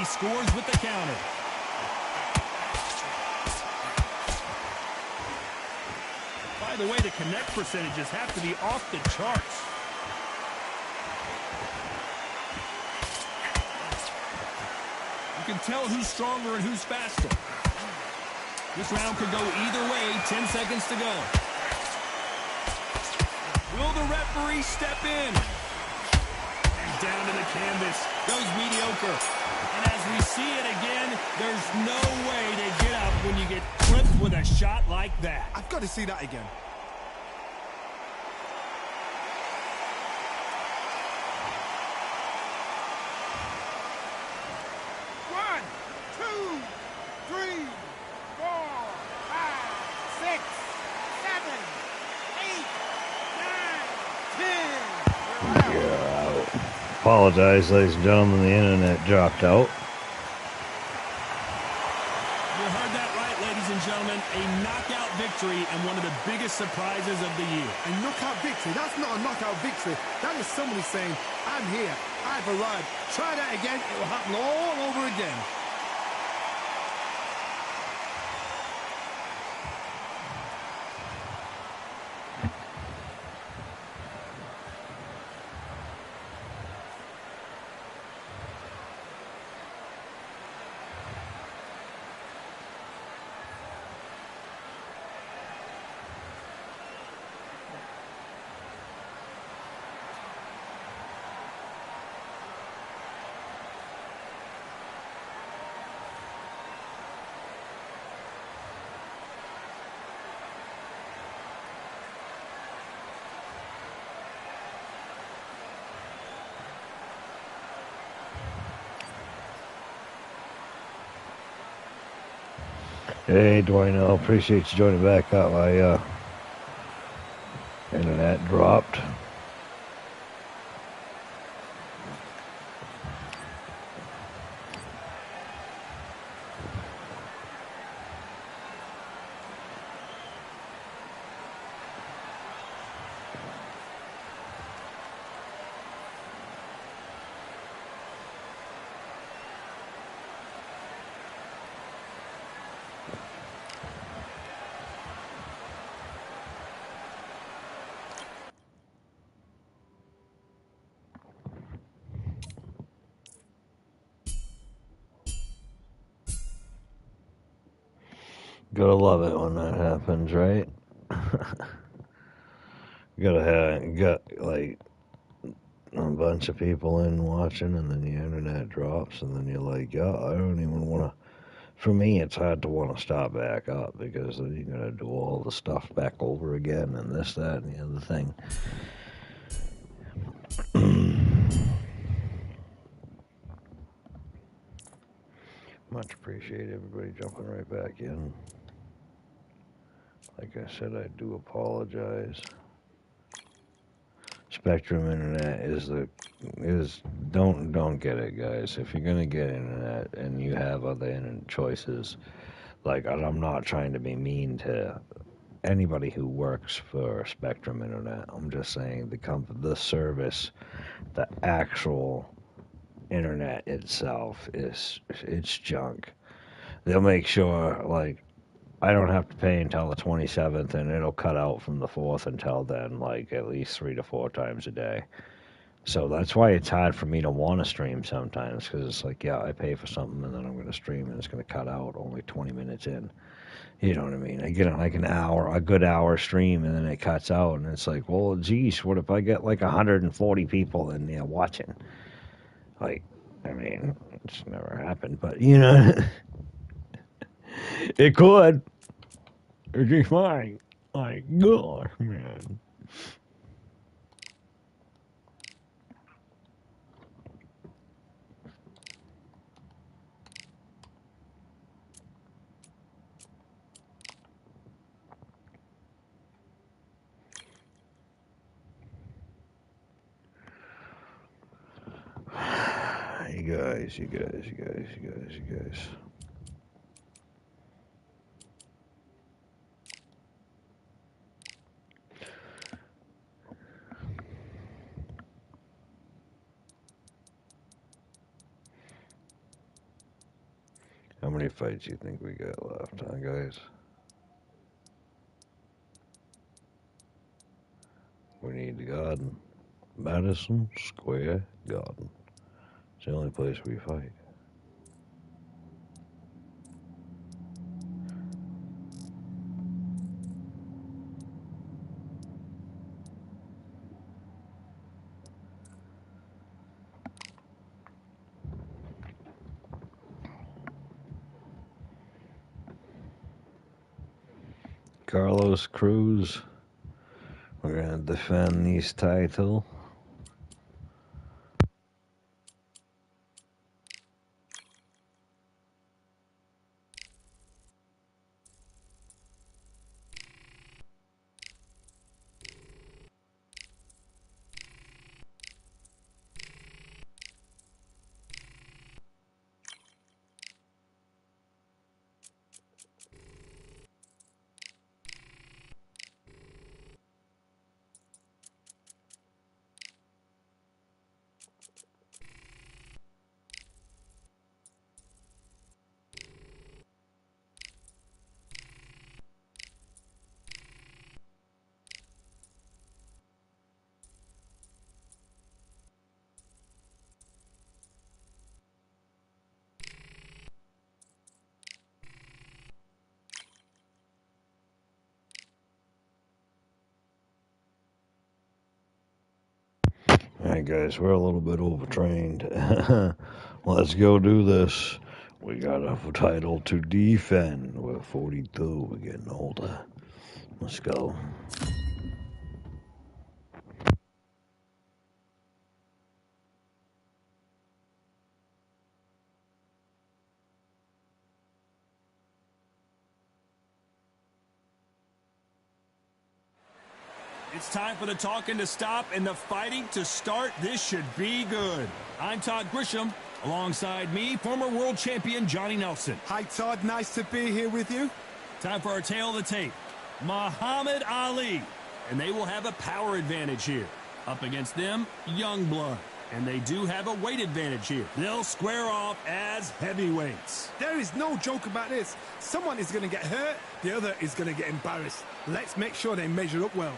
he scores with the counter. By the way, the connect percentages have to be off the charts. You can tell who's stronger and who's faster. This round could go either way. 10 seconds to go. Will the referee step in? And down to the canvas goes mediocre. And as we see it again, there's no way to get up when you get clipped with a shot like that. I've got to see that again. Apologize, ladies and gentlemen, the internet dropped out. You heard that right, ladies and gentlemen. A knockout victory and one of the biggest surprises of the year. A knockout victory? That's not a knockout victory. That is somebody saying, I'm here, I've arrived. Try that again, it will happen all over again. Hey, Dwayne, I appreciate you joining back up. My internet dropped. Gotta love it when that happens, right? got like a bunch of people in watching, and then the internet drops, and then you're like, yeah, I don't even want to. For me, it's hard to want to stop back up because then you're gonna do all the stuff back over again, and this, that, and the other thing. Much appreciate everybody jumping right back in. Like I said, I do apologize. Spectrum internet don't get it, guys. If you're gonna get internet and you have other internet choices, like, I'm not trying to be mean to anybody who works for Spectrum internet. I'm just saying the service, the actual internet itself it's junk. They'll make sure, like, I don't have to pay until the 27th, and it'll cut out from the 4th until then, like, at least 3 to 4 times a day. So that's why it's hard for me to want to stream sometimes, because it's like, yeah, I pay for something, and then I'm going to stream, and it's going to cut out only 20 minutes in. You know what I mean? I get like a good hour stream, and then it cuts out, and it's like, well, geez, what if I get like 140 people in there watching? Like, I mean, it's never happened, but, you know, it could. It'd be fine. Like, gosh, man. You guys. many fights you think we got left, huh, guys? We need the garden. Madison Square Garden. It's the only place we fight. Carlos Cruz. We're gonna defend this title. Alright guys, we're a little bit overtrained. Let's go do this. We got a title to defend. We're 42, we're getting older. Let's go. It's time for the talking to stop and the fighting to start. This should be good. I'm Todd Grisham. Alongside me, former world champion Johnny Nelson. Hi, Todd. Nice to be here with you. Time for our tale of the tape. Muhammad Ali. And they will have a power advantage here. Up against them, Youngblood. And they do have a weight advantage here. They'll square off as heavyweights. There is no joke about this. Someone is going to get hurt, the other is going to get embarrassed. Let's make sure they measure up well.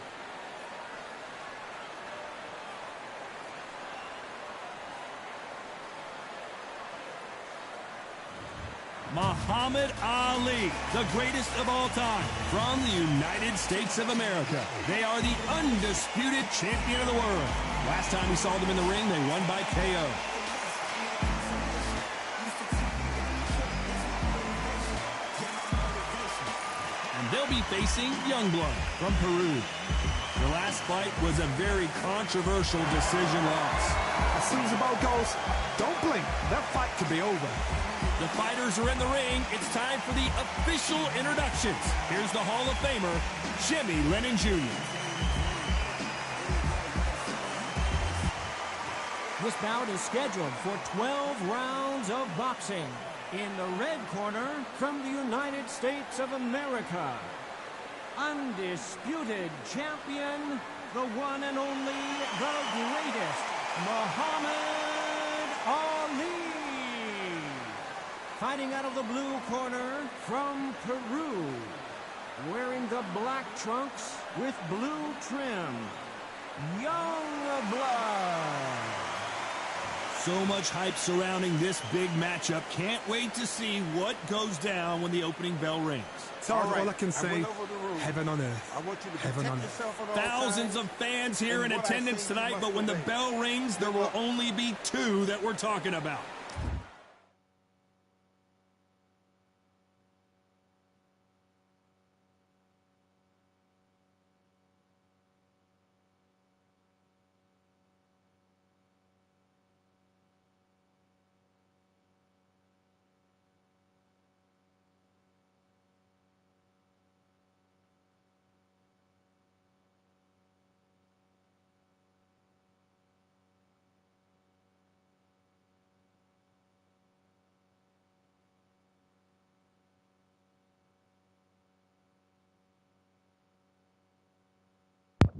Muhammad Ali, the greatest of all time, from the United States of America. They are the undisputed champion of the world. Last time we saw them in the ring, they won by KO. And they'll be facing Youngblood from Peru. The last fight was a very controversial decision loss. As soon as the ball goes, don't blink. That fight could be over. The fighters are in the ring. It's time for the official introductions. Here's the Hall of Famer, Jimmy Lennon Jr. This bout is scheduled for 12 rounds of boxing. In the red corner, from the United States of America, undisputed champion, the one and only, the greatest, Muhammad Ali. Fighting out of the blue corner, from Peru, wearing the black trunks with blue trim, Youngblood. So much hype surrounding this big matchup. Can't wait to see what goes down when the opening bell rings. Todd, all I can say, heaven on earth. I want you to heaven on earth. Thousands of fans here in attendance tonight, but when the bell rings, there will only be two that we're talking about.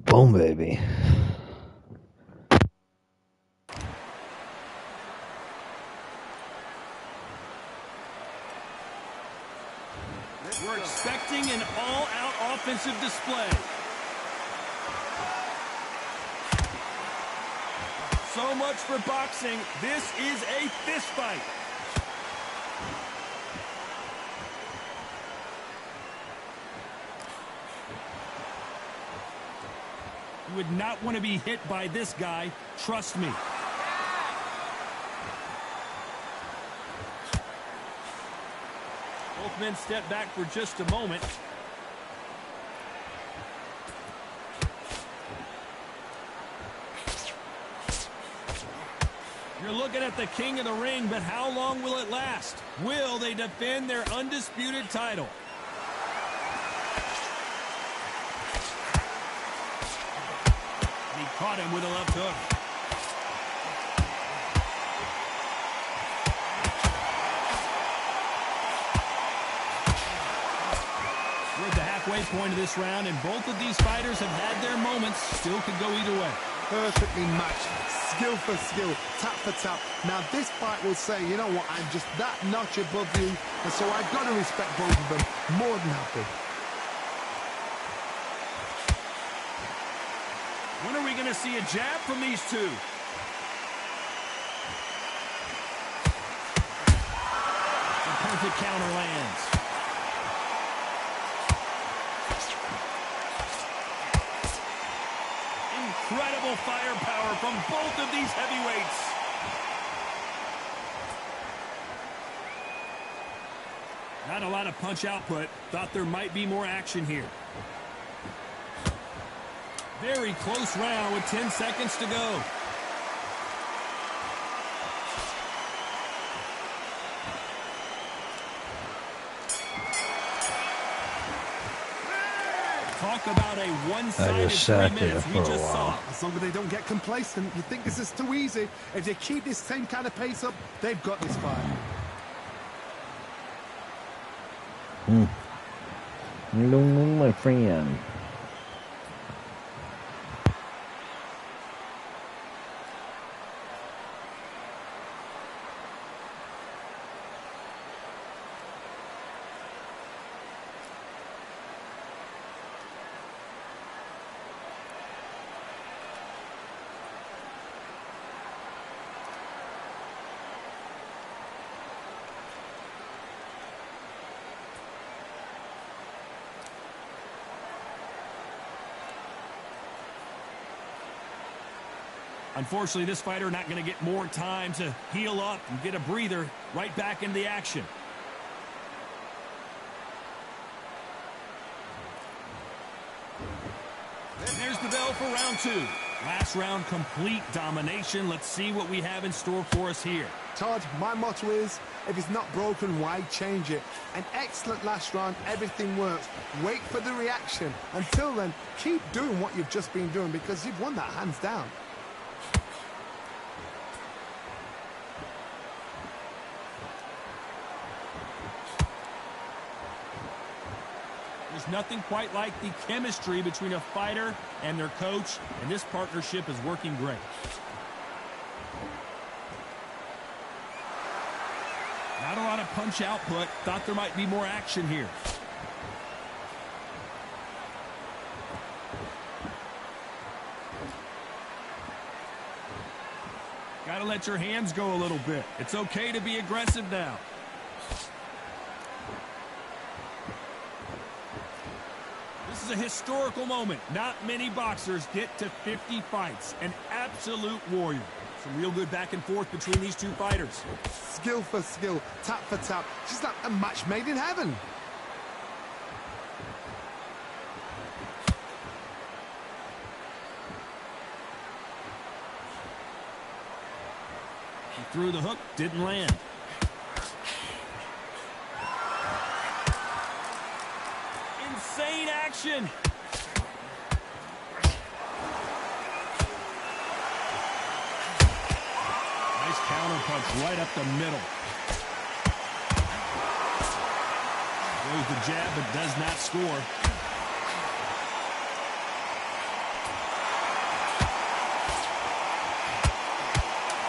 Boom, baby. We're expecting an all-out offensive display. So much for boxing. This is a fist fight. You would not want to be hit by this guy. Trust me. Both men step back for just a moment. You're looking at the king of the ring, but how long will it last? Will they defend their undisputed title? He caught him with a left hook. We're at the halfway point of this round, and both of these fighters have had their moments. Still could go either way. Perfectly matched, skill for skill, tap for tap. Now this fight will say, you know what, I'm just that notch above you, and so I've got to respect both of them. More than happy. When are we going to see a jab from these two? The perfect counter lands. Incredible firepower from both of these heavyweights. Not a lot of punch output. Thought there might be more action here. Very close round with 10 seconds to go. Talk about a one-sided 3 minutes we just saw. As long as they don't get complacent, you think this is too easy. If they keep this same kind of pace up, they've got this fight. My friend. Unfortunately, this fighter not going to get more time to heal up and get a breather. Right back into the action. And there's the bell for round 2. Last round, complete domination. Let's see what we have in store for us here. Todd, my motto is, if it's not broken, why change it? An excellent last round, everything works. Wait for the reaction. Until then, keep doing what you've just been doing because you've won that hands down. There's nothing quite like the chemistry between a fighter and their coach, and this partnership is working great. Not a lot of punch output. Thought there might be more action here. Got to let your hands go a little bit. It's okay to be aggressive now. This is a historical moment. Not many boxers get to 50 fights. An absolute warrior. Some real good back and forth between these two fighters. Skill for skill, tap for tap. Just like a match made in heaven. He threw the hook, didn't land. Insane action. Nice counter punch right up the middle. Throws the jab but does not score.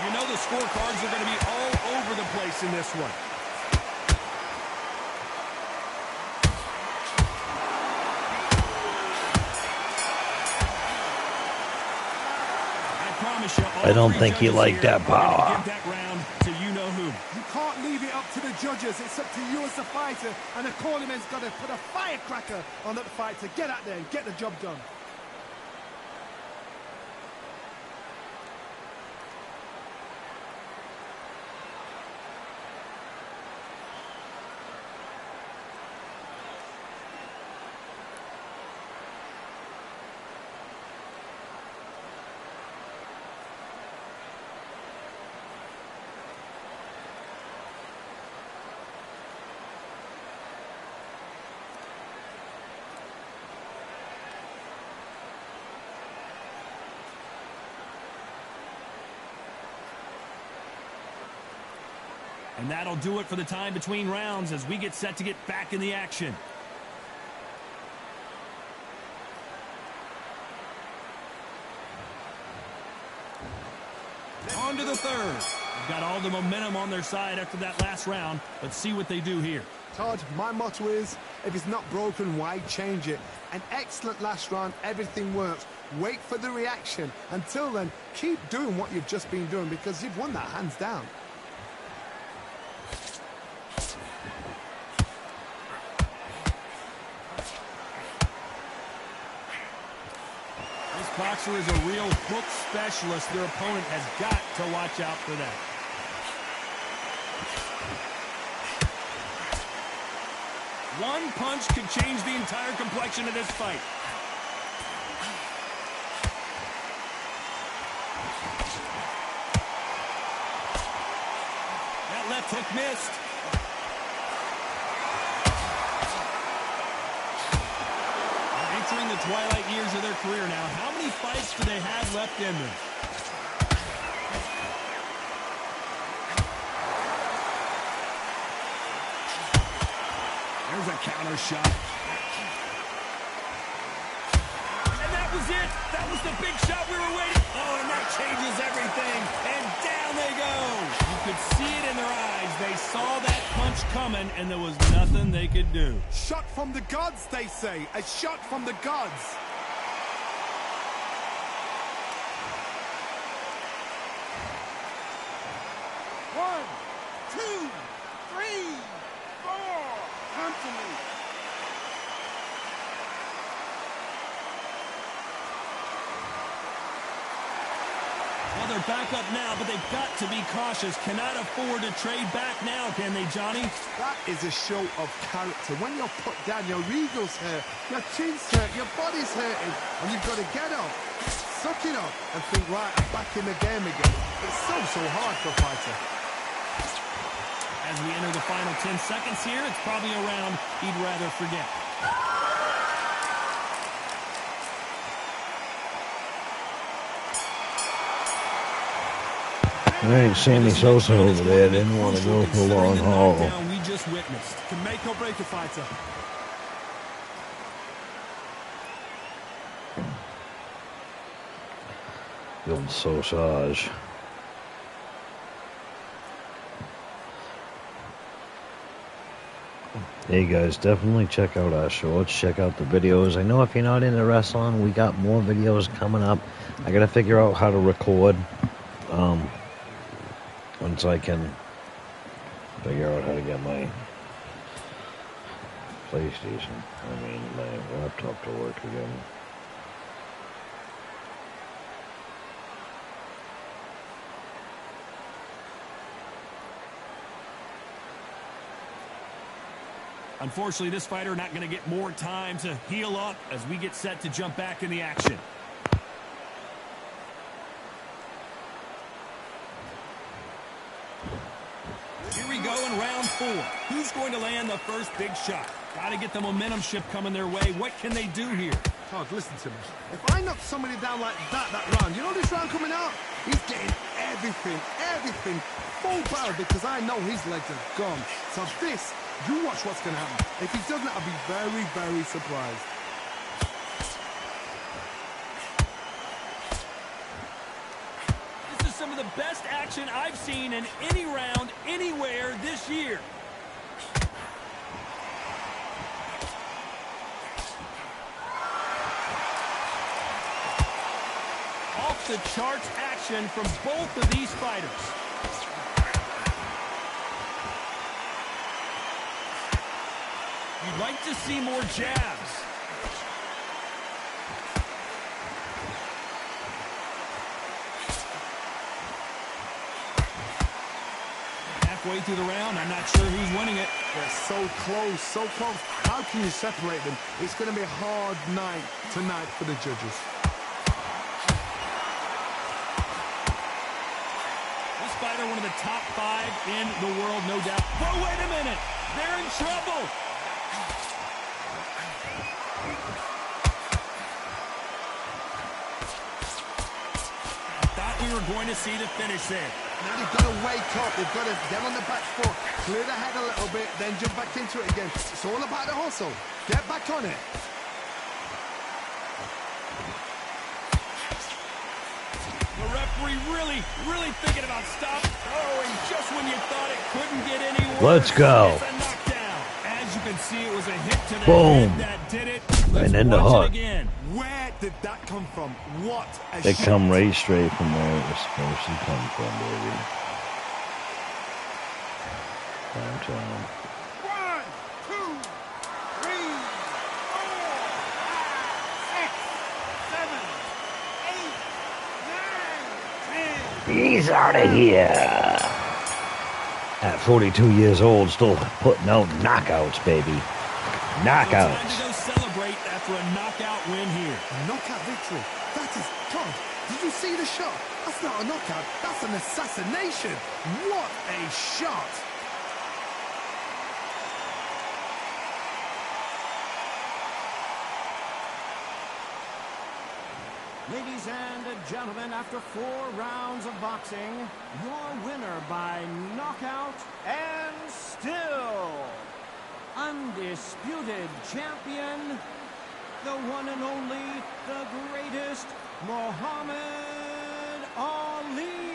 You know the scorecards are going to be all over the place in this one. finish you. I don't think he liked that power. Give that round to you-know-who. You can't leave it up to the judges. It's up to you as the fighter. And the corner man's got to put a firecracker on that fight to get out there and get the job done. And that'll do it for the time between rounds as we get set to get back in the action. On to the third. They've got all the momentum on their side after that last round. Let's see what they do here. Todd, my motto is, if it's not broken, why change it? An excellent last round, everything works. Wait for the reaction. Until then, keep doing what you've just been doing because you've won that hands down. This boxer is a real hook specialist. Their opponent has got to watch out for that. One punch could change the entire complexion of this fight. That left hook missed. Entering the twilight years of their career now. How many fights do they have left in them? There's a counter shot. And that was it. That was the big shot we were waiting. Oh, and that changes everything. And down they go. You could see it in their eyes. They saw that punch coming, and there was nothing they could do. Shot from the gods, they say. A shot from the gods. One, two, three, four. Come to me. Well, they're back up now, but they've got to be cautious. Cannot afford to trade back now, can they, Johnny? That is a show of character. When you're put down, your ego's hurt, your chin's hurt, your body's hurting, and you've got to get up, suck it up, and think, right, I'm back in the game again. It's so hard for a fighter. As we enter the final 10 seconds here, it's probably a round he'd rather forget. All right, Sammy Sosa over there didn't want to go for a long haul. We just witnessed. Can make or break a fighter. The old Sosage. Hey guys, definitely check out our shorts, check out the videos. I know if you're not into wrestling, we got more videos coming up. I gotta figure out how to record. Once I can figure out how to get my PlayStation, my laptop to work again. Unfortunately, this fighter not going to get more time to heal up as we get set to jump back in the action. Here we go in round 4. Who's going to land the first big shot? Got to get the momentum shift coming their way. What can they do here? Todd, listen to me. If I knock somebody down like that round, you know this round coming out? He's getting everything full barrel because I know his legs are gone. So this, you watch what's going to happen. If he doesn't, I'll be very, very surprised. This is some of the best action I've seen in any round, anywhere this year. All off-the-charts action from both of these fighters. You'd like to see more jabs. Halfway through the round, I'm not sure who's winning it. They're so close, so close. How can you separate them? It's going to be a hard night tonight for the judges. This fighter, one of the top 5 in the world, no doubt. But wait a minute, they're in trouble. I thought we were going to see the finish there. Now they've got to wake up. They've got to get on the back foot, clear the head a little bit, then jump back into it again. It's all about the hustle. Get back on it. The referee really thinking about stopping. Oh, and just when you thought it couldn't get any worse. Let's go. It's a knockdown. As you can see, it was a hit to the Boom. head that did it. And then the watch hook. it again. Where did that come from? What a They shot. come right straight from where it was supposed to come from, baby. I'm telling you. 1, 2, 3, 4, 5, 6, 7, 8, 9, 10. He's out of here. At 42 years old, still putting out knockouts, baby. Time to Knockouts. go celebrate after a knockout win here. A knockout victory. That is God. Did you see the shot? That's not a knockout. That's an assassination. What a shot. Ladies and gentlemen, after 4 rounds of boxing, your winner by knockout and still undisputed champion, the one and only, the greatest, Muhammad Ali.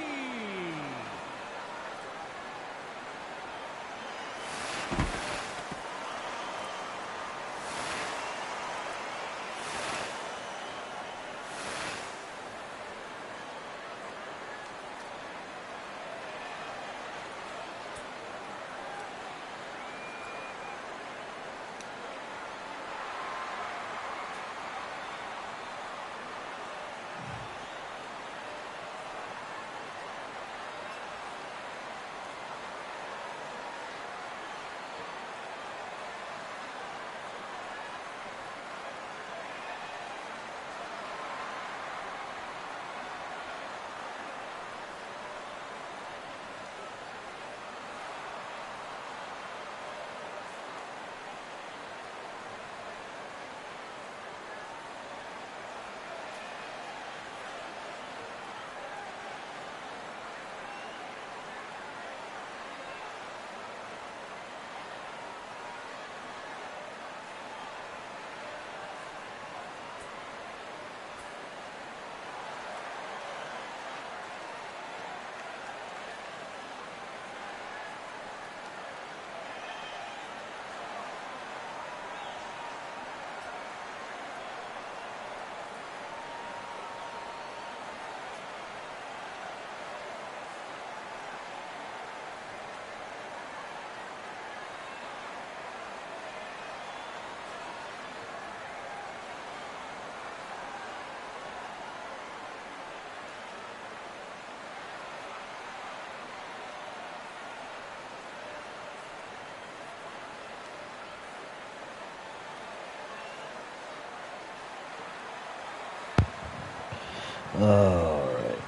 All right.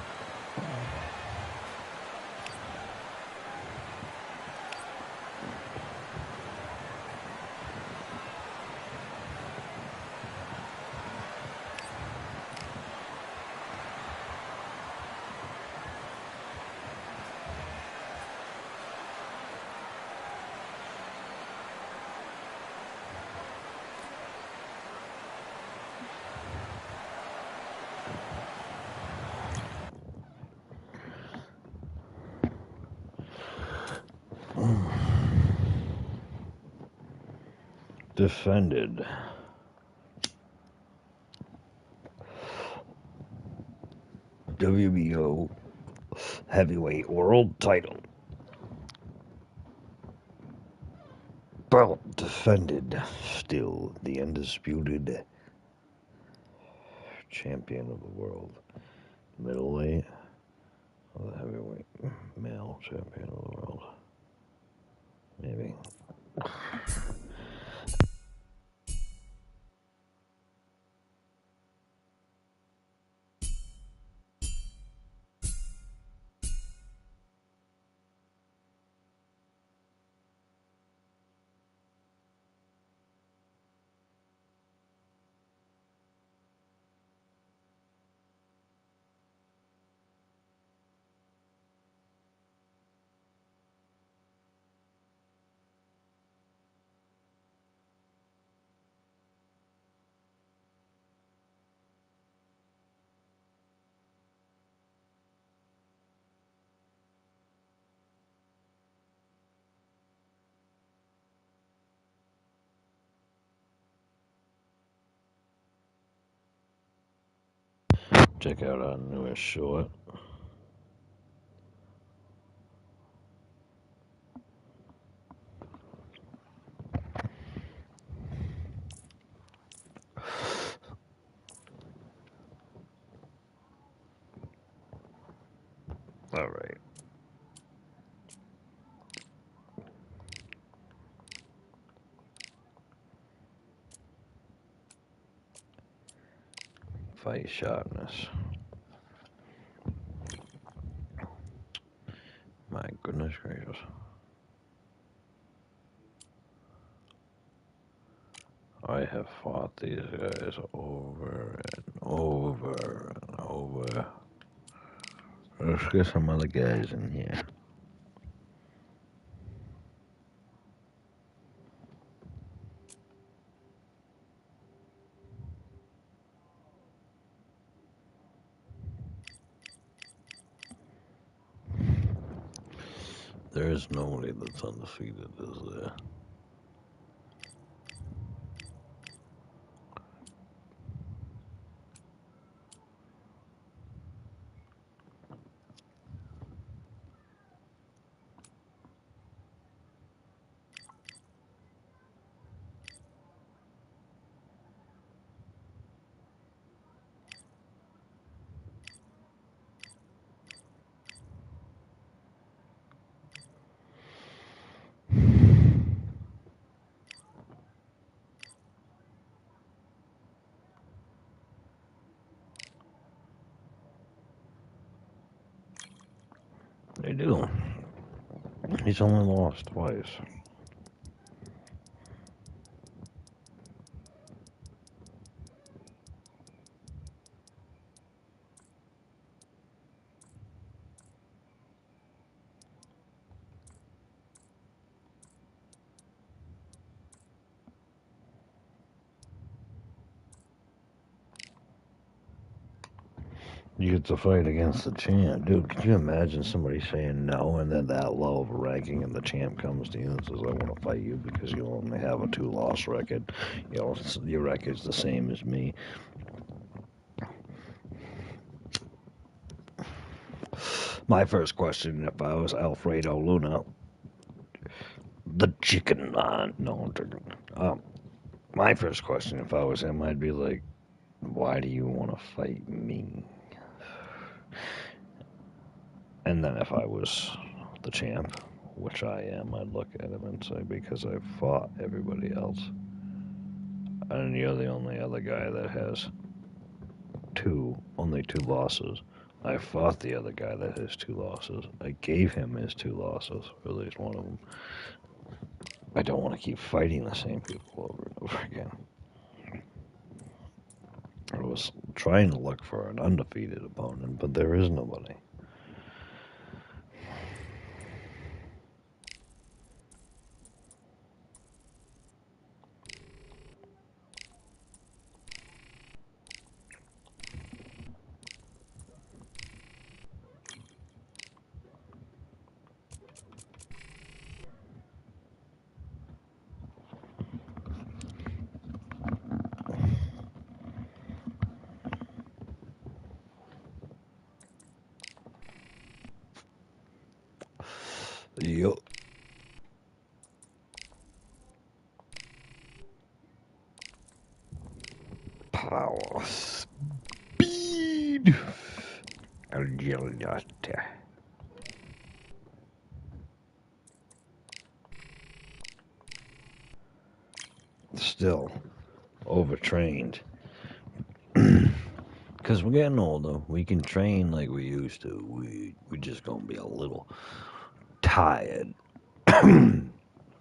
Defended. WBO heavyweight world title. Belt defended, still the undisputed champion of the world. Middleweight, or the heavyweight male champion of the world. Maybe. Check out our newest short. All right. Fight sharpness. My goodness gracious. I have fought these guys over and over and over. Let's get some other guys in here. There is nobody that's undefeated, is there? They do. He's only lost twice. You get to fight against the champ. Dude, could you imagine somebody saying no and then that low of a ranking and the champ comes to you and says, I want to fight you because you only have a 2-loss record. You know, your record's the same as me. My first question, if I was Alfredo Luna, the chicken, no, I'm joking. My first question, if I was him, I'd be like, why do you want to fight me? And then if I was the champ, which I am, I'd look at him and say, because I've fought everybody else. And you're the only other guy that has only 2 losses. I fought the other guy that has 2 losses. I gave him his 2 losses, or at least one of them. I don't want to keep fighting the same people over and over again. I was trying to look for an undefeated opponent, but there is nobody. Yup. Power. Speed. Agility. Still overtrained. Because we're getting older. We can train like we used to. We just gonna be a little tired.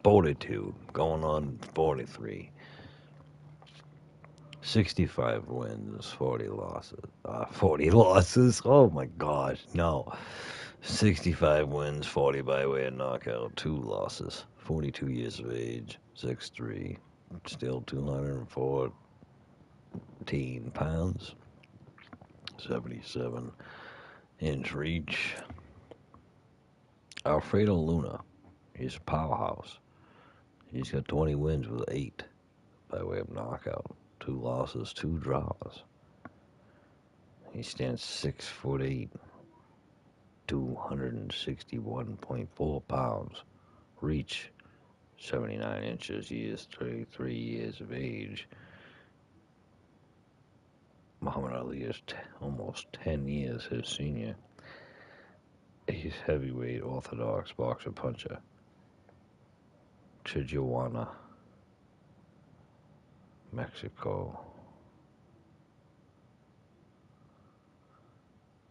42, going on 43. 65 wins, 40 losses. 40 losses? Oh my gosh, no. 65 wins, 40 by way of knockout, 2 losses. 42 years of age, 6'3", still 214 pounds, 77-inch reach. Alfredo Luna, he's a powerhouse. He's got 20 wins with 8 by way of knockout, 2 losses, 2 draws. He stands 6'8", 261.4 pounds. Reach, 79 inches. He is 33 years of age. Muhammad Ali is almost 10 years his senior. He's heavyweight orthodox boxer puncher. Tijuana, Mexico.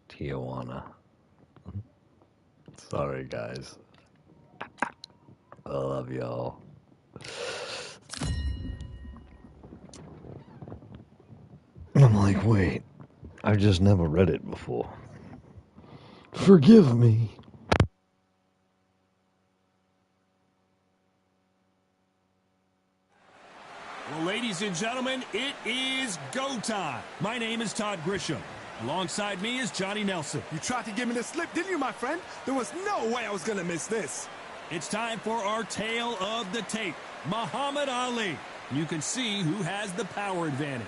Tijuana. Sorry, guys. I love y'all. I'm like, wait, I just never read it before. Forgive me. Well, ladies and gentlemen, it is go time. My name is Todd Grisham. Alongside me is Johnny Nelson. You tried to give me the slip, didn't you, my friend? There was no way I was going to miss this. It's time for our tale of the tape. Muhammad Ali. You can see who has the power advantage.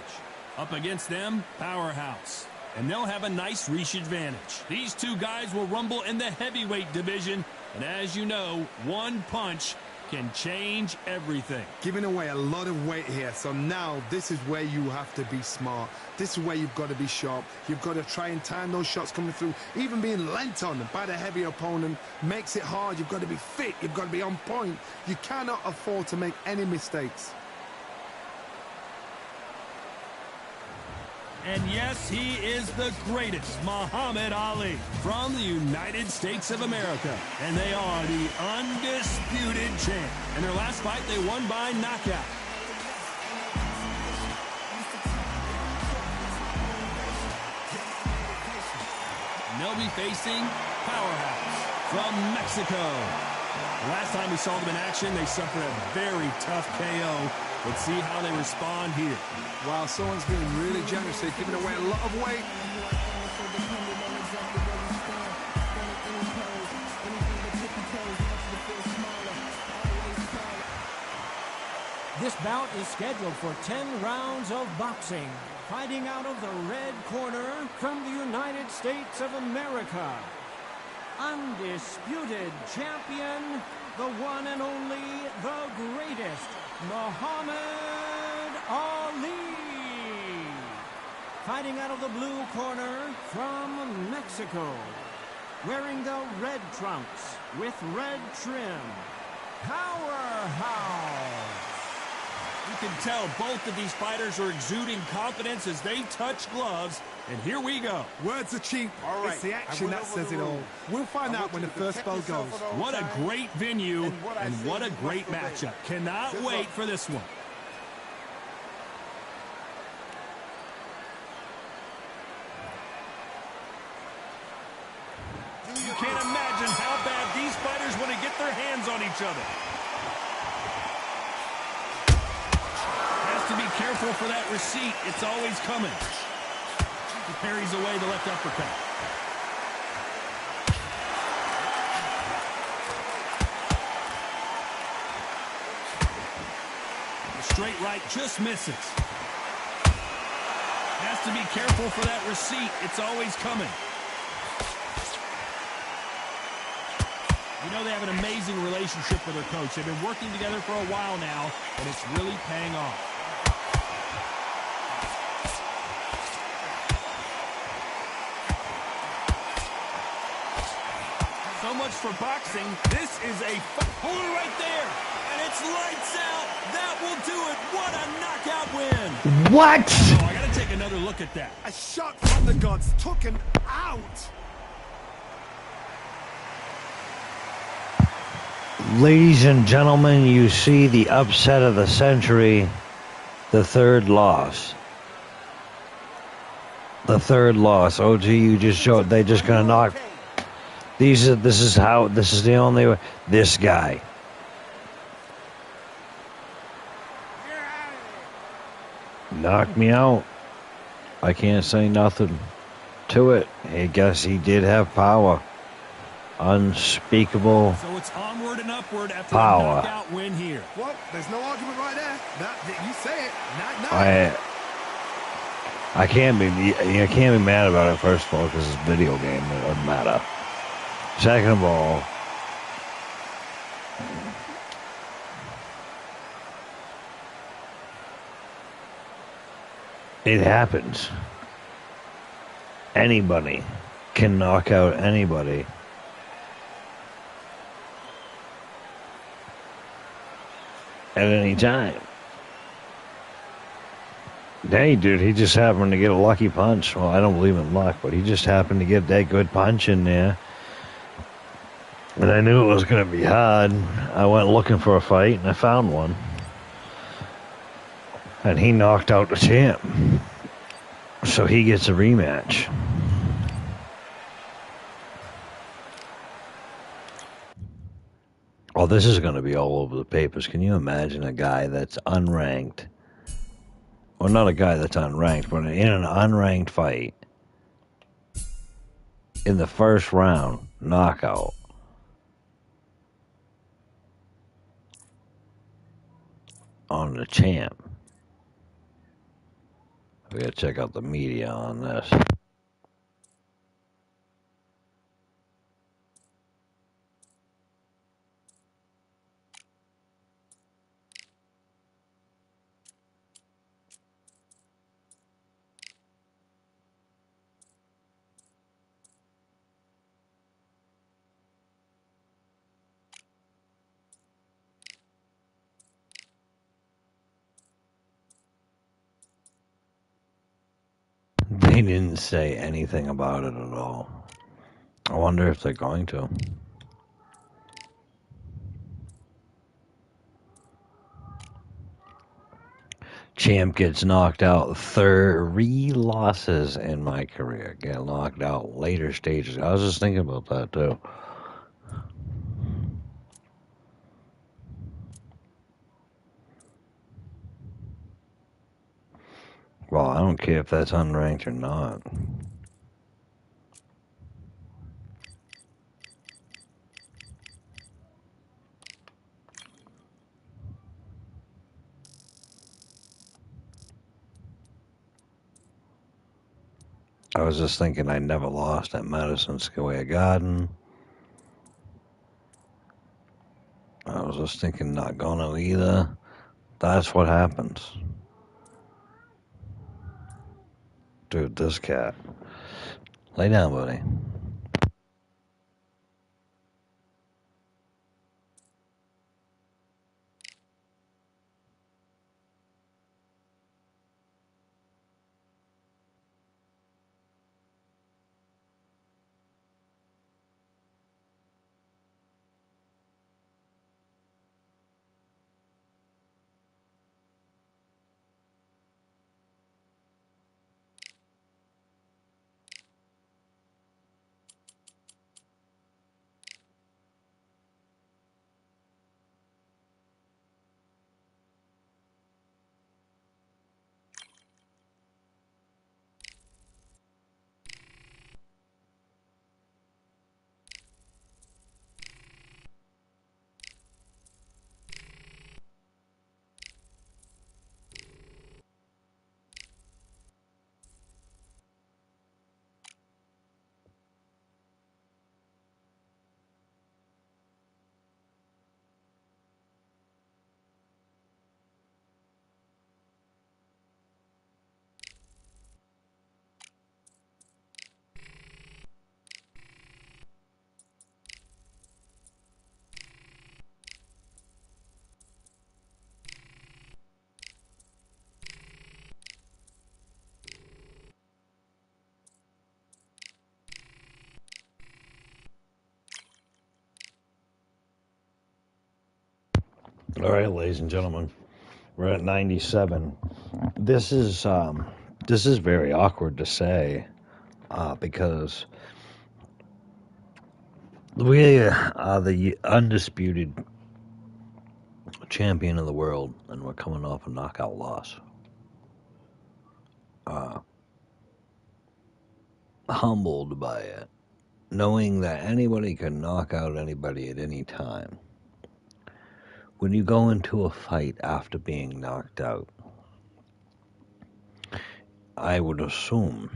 Up against them, Powerhouse. And they'll have a nice reach advantage. These two guys will rumble in the heavyweight division. And as you know, one punch can change everything. Giving away a lot of weight here, so now this is where you have to be smart. This is where you've got to be sharp. You've got to try and time those shots coming through. Even being lent on by the heavier opponent makes it hard. You've got to be fit. You've got to be on point. You cannot afford to make any mistakes. And yes, he is the greatest, Muhammad Ali, from the United States of America. And they are the undisputed champ. In their last fight, they won by knockout. And they'll be facing Powerhouse from Mexico. The last time we saw them in action, they suffered a very tough KO. Let's see how they respond here. Wow, someone's being really generous here, giving away a lot of weight. This bout is scheduled for 10 rounds of boxing. Fighting out of the red corner from the United States of America. Undisputed champion, the one and only, the greatest, Muhammad Ali. Fighting out of the blue corner from Mexico. Wearing the red trunks with red trim. Powerhouse. You can tell both of these fighters are exuding confidence as they touch gloves. And here we go. Words are cheap. All right. It's the action that says it all. We'll find out when the first bell goes. What a great venue and what a great matchup. Cannot wait for this one. You can't imagine how bad these fighters want to get their hands on each other. Has to be careful for that receipt. It's always coming. He parries away the left uppercut. The straight right just misses. Has to be careful for that receipt. It's always coming. You know they have an amazing relationship with their coach. They've been working together for a while now, and it's really paying off. So much for boxing. This is a hold it right there, and it's lights out. That will do it. What a knockout win! What? Oh, I gotta take another look at that. A shot from the gods took him out. Ladies and gentlemen, you see the upset of the century, the third loss. The third loss. OG, you just showed they just gonna knock. This is the only way. This guy. Knocked me out. I can't say nothing to it. I guess he did have power. Unspeakable So it's onward and upward after power. a knockout win here. Well, there's no argument right there. You say it. Night. I can't be mad about it. First of all, because it's a video game, it doesn't matter. Second of all, it happens. Anybody can knock out anybody. At any time. Hey, dude, he just happened to get a lucky punch. Well, I don't believe in luck, but he just happened to get that good punch in there. And I knew it was going to be hard. I went looking for a fight, and I found one. And he knocked out the champ. So he gets a rematch. Oh, this is going to be all over the papers. Can you imagine a guy that's unranked? Well, not a guy that's unranked, but in an unranked fight, in the first round, knockout. On the champ. We gotta check out the media on this. They didn't say anything about it at all. I wonder if they're going to. Champ gets knocked out. 3 losses in my career. Get knocked out later stages. I was just thinking about that too. Well, I don't care if that's unranked or not. I was just thinking I never lost at Madison Square Garden. I was just thinking not gonna either. That's what happens. Dude, this cat. Lay down, buddy. All right, ladies and gentlemen, we're at 97. This is very awkward to say because we are the undisputed champion of the world, and we're coming off a knockout loss. Humbled by it, knowing that anybody can knock out anybody at any time. When you go into a fight after being knocked out, I would assume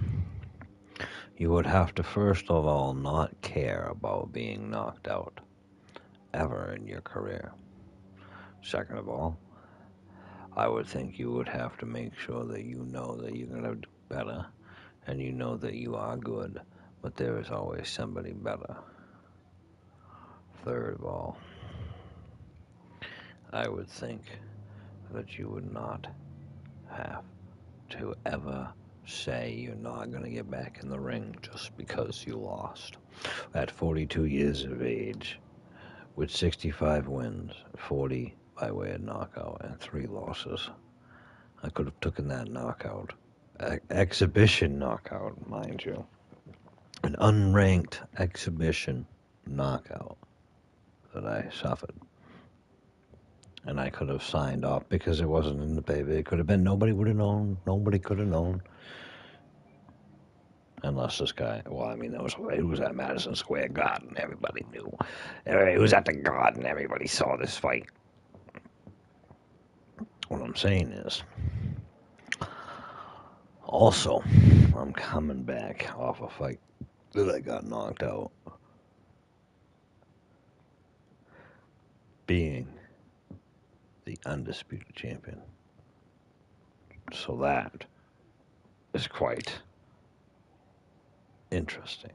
you would have to first of all not care about being knocked out ever in your career. Second of all, I would think you would have to make sure that you know that you're going to do better and you know that you are good, but there is always somebody better. Third of all, I would think that you would not have to ever say you're not going to get back in the ring just because you lost. At 42 years of age, with 65 wins, 40 by way of knockout, and 3 losses, I could have taken that knockout. Exhibition knockout, mind you. An unranked exhibition knockout that I suffered. And I could have signed off because it wasn't in the paper. It could have been, nobody would have known. Nobody could have known. Unless this guy, well, I mean, it was at Madison Square Garden. Everybody knew. It was at the Garden. Everybody saw this fight. What I'm saying is, also, I'm coming back off a fight that I got knocked out. Being the undisputed champion. So that is quite interesting.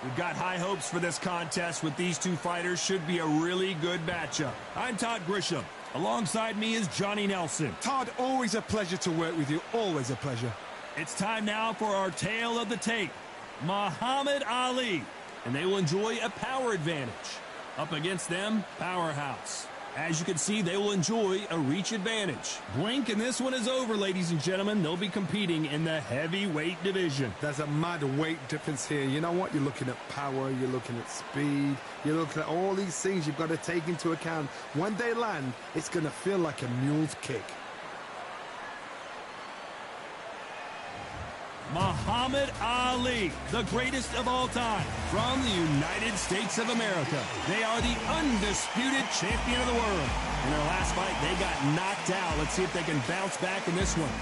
We've got high hopes for this contest with these two fighters. Should be a really good matchup. I'm Todd Grisham. Alongside me is Johnny Nelson. Todd, always a pleasure to work with you. Always a pleasure. It's time now for our tale of the tape. Muhammad Ali. And they will enjoy a power advantage. Up against them, Powerhouse. As you can see, they will enjoy a reach advantage. Blink and this one is over, ladies and gentlemen. They'll be competing in the heavyweight division. There's a mad weight difference here. You know what? You're looking at power, you're looking at speed, you're looking at all these things you've got to take into account. When they land, it's going to feel like a mule's kick. Muhammad Ali, the greatest of all time, from the United States of America. They are the undisputed champion of the world. In their last fight, they got knocked out. Let's see if they can bounce back in this one.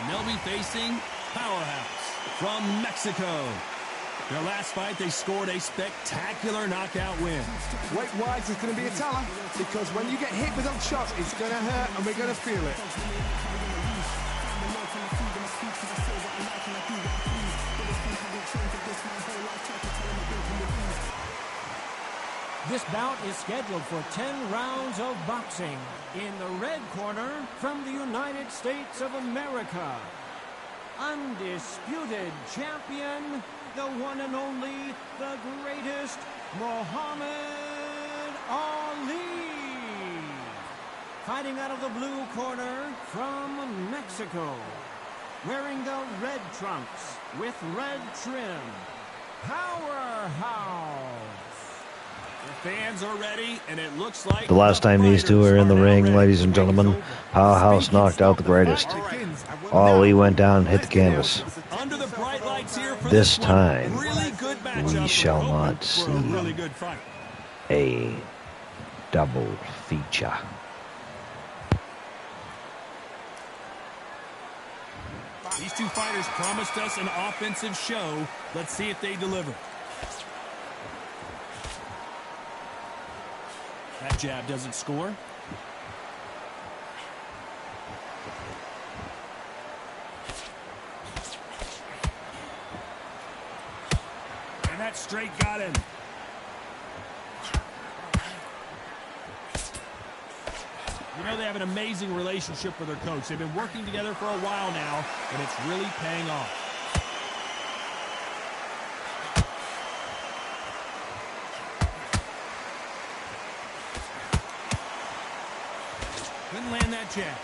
And they'll be facing Powerhouse from Mexico. Their last fight, they scored a spectacular knockout win. Weight-wise, it's going to be a teller, because when you get hit with those shots, it's going to hurt, and we're going to feel it. This bout is scheduled for 10 rounds of boxing. In the red corner, from the United States of America, undisputed champion, the one and only, the greatest, Muhammad Ali. Fighting out of the blue corner from Mexico, wearing the red trunks with red trim, Powerhouse. The fans are ready, and it looks like The last time these two were in the ring, ladies and gentlemen, Powerhouse knocked out the greatest. Ali went down and hit the canvas. Under the bright lights here for This one. time, Really good matchup. we shall We're not hoping for a see really good fight. a double feature. These two fighters promised us an offensive show. Let's see if they deliver. That jab doesn't score. That straight got him. You know, they have an amazing relationship with their coach. They've been working together for a while now, and it's really paying off. Couldn't land that jab.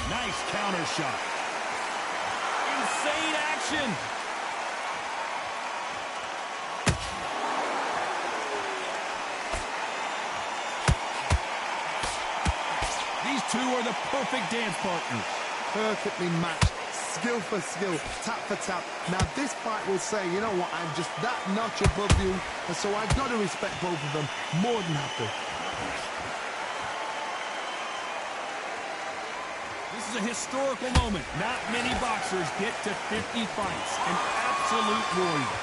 Nice counter shot. Insane action. These two are the perfect dance partners. Perfectly matched, skill for skill, tap for tap. Now this fight will say, you know what, I'm just that notch above you, and so I've got to respect both of them more than happy. This is a historical moment. Not many boxers get to 50 fights. An absolute warrior.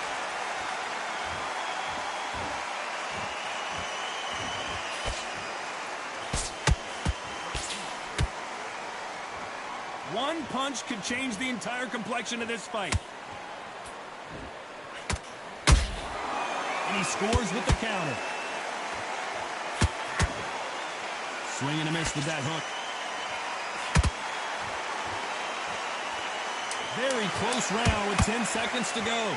One punch could change the entire complexion of this fight. And he scores with the counter. Swing and a miss with that hook. Very close round with 10 seconds to go.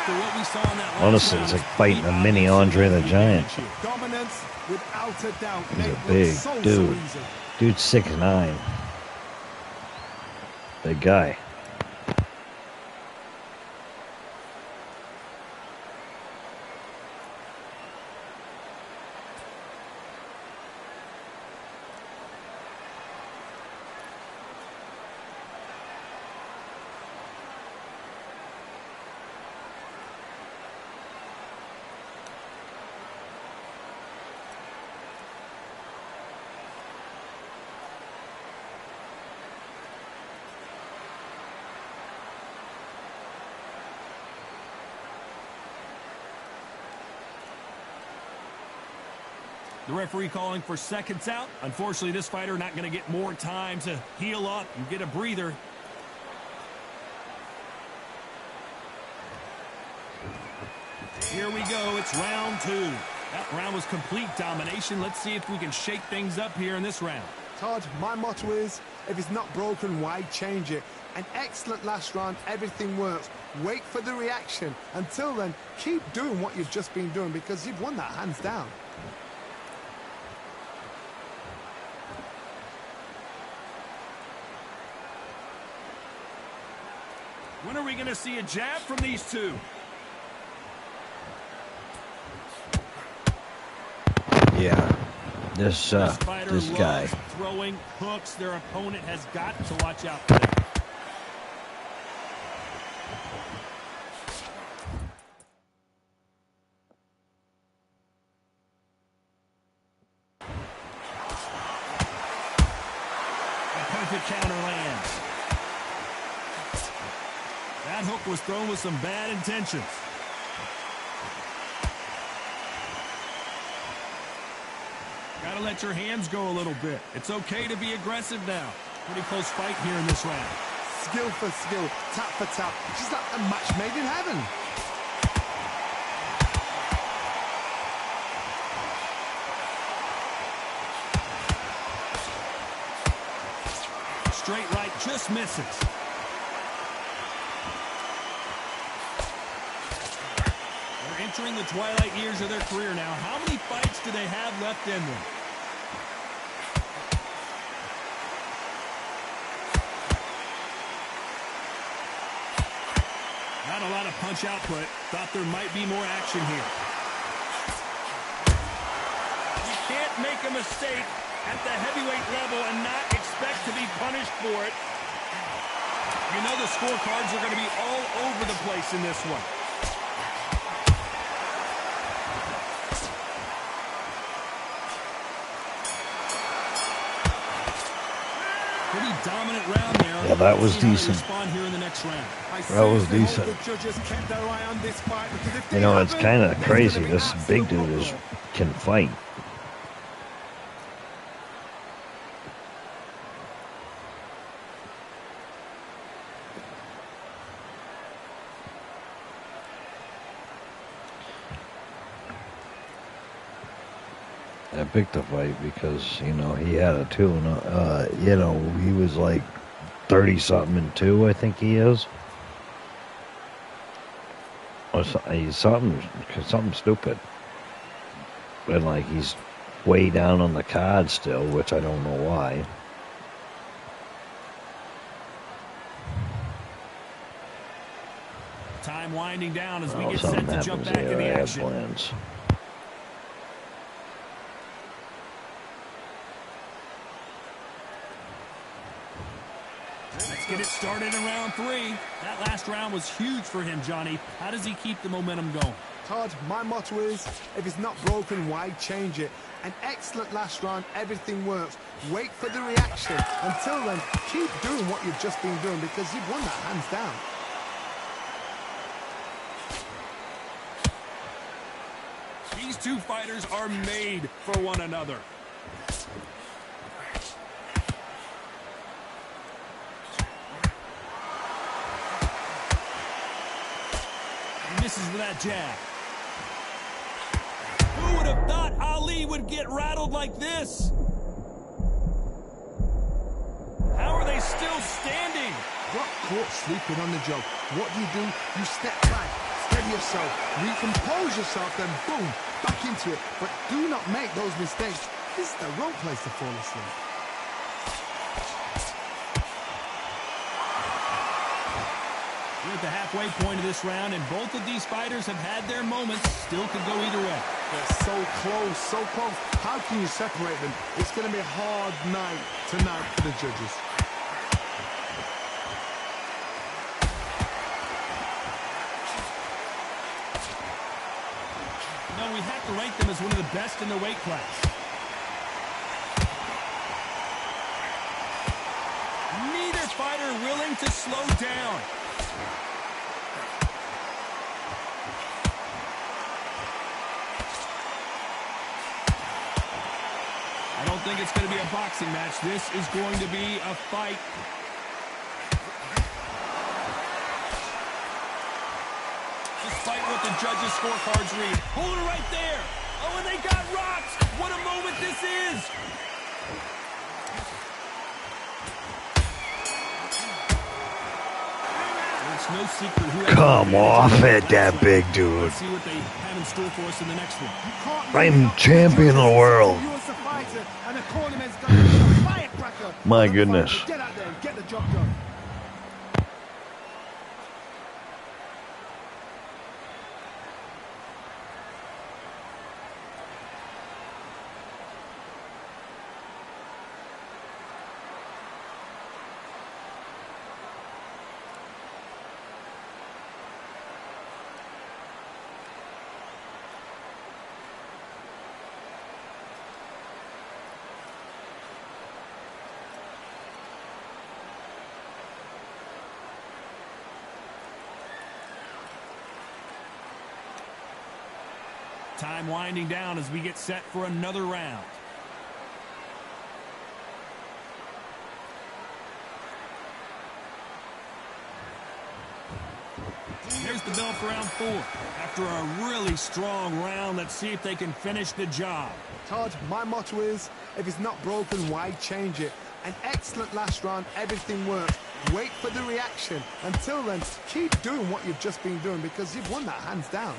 What we saw in that last Honestly, round it's like fighting a mini Andre the Giant. Dominance, without a doubt. He's a big dude. Dude's 6'9". Big guy. The referee calling for seconds out. Unfortunately, this fighter not going to get more time to heal up and get a breather. Here we go. It's round two. That round was complete domination. Let's see if we can shake things up here in this round. Todd, my motto is, if it's not broken, why change it? An excellent last round, everything works. Wait for the reaction. Until then, keep doing what you've just been doing because you've won that hands down. When are we going to see a jab from these two? Yeah, this fighter guy. loves throwing hooks. Their opponent has got to watch out for that. A perfect counter lands. That hook was thrown with some bad intentions. Gotta let your hands go a little bit. It's okay to be aggressive now. Pretty close fight here in this round. Skill for skill, tap for tap. Just like a match made in heaven. Straight right, just misses. They're entering the twilight years of their career now. How many fights do they have left in them? Not a lot of punch output. Thought there might be more action here. You can't make a mistake at the heavyweight level and not expect to be punished for it. You know the scorecards are going to be all over the place in this one. Pretty dominant round there. Yeah, that was See how they decent. respond here in the next round. I That was seriously hope decent. the judges kept their eye on this fight, because if You they know, it's haven't, kind of there's crazy. gonna be This big absolute dude uproar. can fight. I picked the fight because, you know, he had a tune. You know, he was like 30-something and 2, I think he is. Or he's something stupid. And, like, he's way down on the card still, which I don't know why. Time winding down as we get Something set to jump happens back in the here. I have action. plans. Let's get it started in round 3. That last round was huge for him, Johnny. How does he keep the momentum going? Todd, my motto is, if it's not broken, why change it? An excellent last round, everything works. Wait for the reaction. Until then, keep doing what you've just been doing, because you've won that hands down. These two fighters are made for one another. He misses with that jab. Who would have thought Ali would get rattled like this? How are they still standing? Got caught sleeping on the job. What do? You step back, steady yourself, recompose yourself, then boom, back into it. But do not make those mistakes. This is the wrong place to fall asleep. We're at the halfway point of this round, and both of these fighters have had their moments. Still could go either way. They're so close, so close. How can you separate them? It's going to be a hard night tonight for the judges. No, we have to rank them as one of the best in their weight class. Neither fighter willing to slow down. I don't think it's going to be a boxing match. This is going to be a fight. Despite what the judges' scorecards read. Hold it right there. Oh, and they got rocked. What a moment this is. It's no secret who has Come the off advantage. it, that big dude. Let's see what they have in store for us in the next one. I'm champion of the world. My goodness. Get out there and get the job done. Time winding down as we get set for another round. Here's the bell for round 4. After a really strong round, let's see if they can finish the job. Todd, my motto is, if it's not broken, why change it? An excellent last round, everything works. Wait for the reaction. Until then, keep doing what you've just been doing, because you've won that hands down.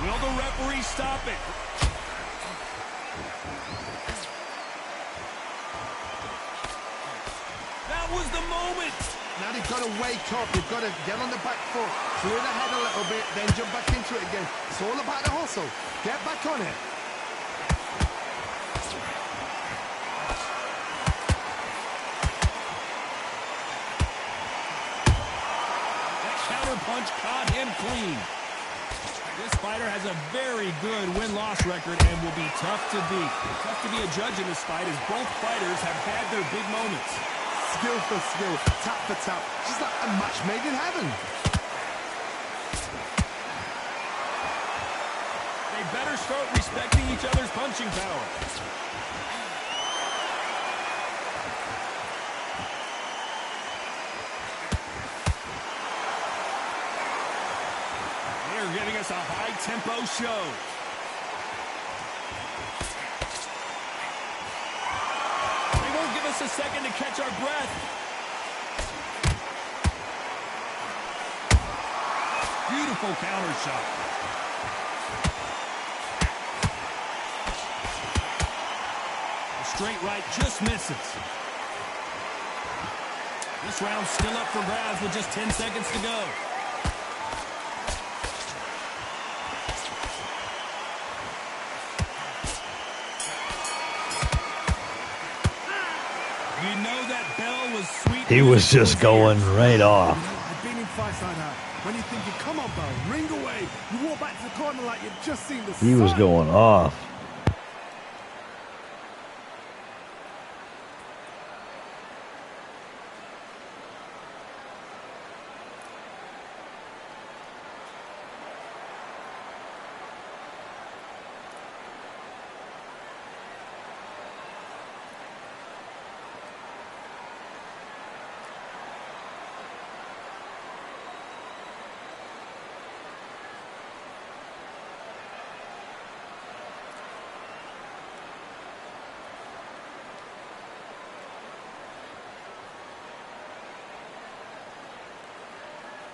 Will the referee stop it? That was the moment. Now they've got to wake up. They've got to get on the back foot, clear the head a little bit, then jump back into it again. It's all about the hustle. Get back on it. That counter punch caught him clean. This fighter has a very good win-loss record and will be tough to beat. Tough to be a judge in this fight as both fighters have had their big moments. Skill for skill, tap for tap, just like a match made in heaven. They better start respecting each other's punching power. They're giving us a high-tempo show. They won't give us a second to catch our breath. Beautiful counter shot. The straight right just misses. This round's still up for grabs with just 10 seconds to go. You know that bell was sweet. He was just going right off. I've been in fights like that. When you're thinking, come on, bro, ring away. You walk back to the corner like you've just seen the sun. He was going off.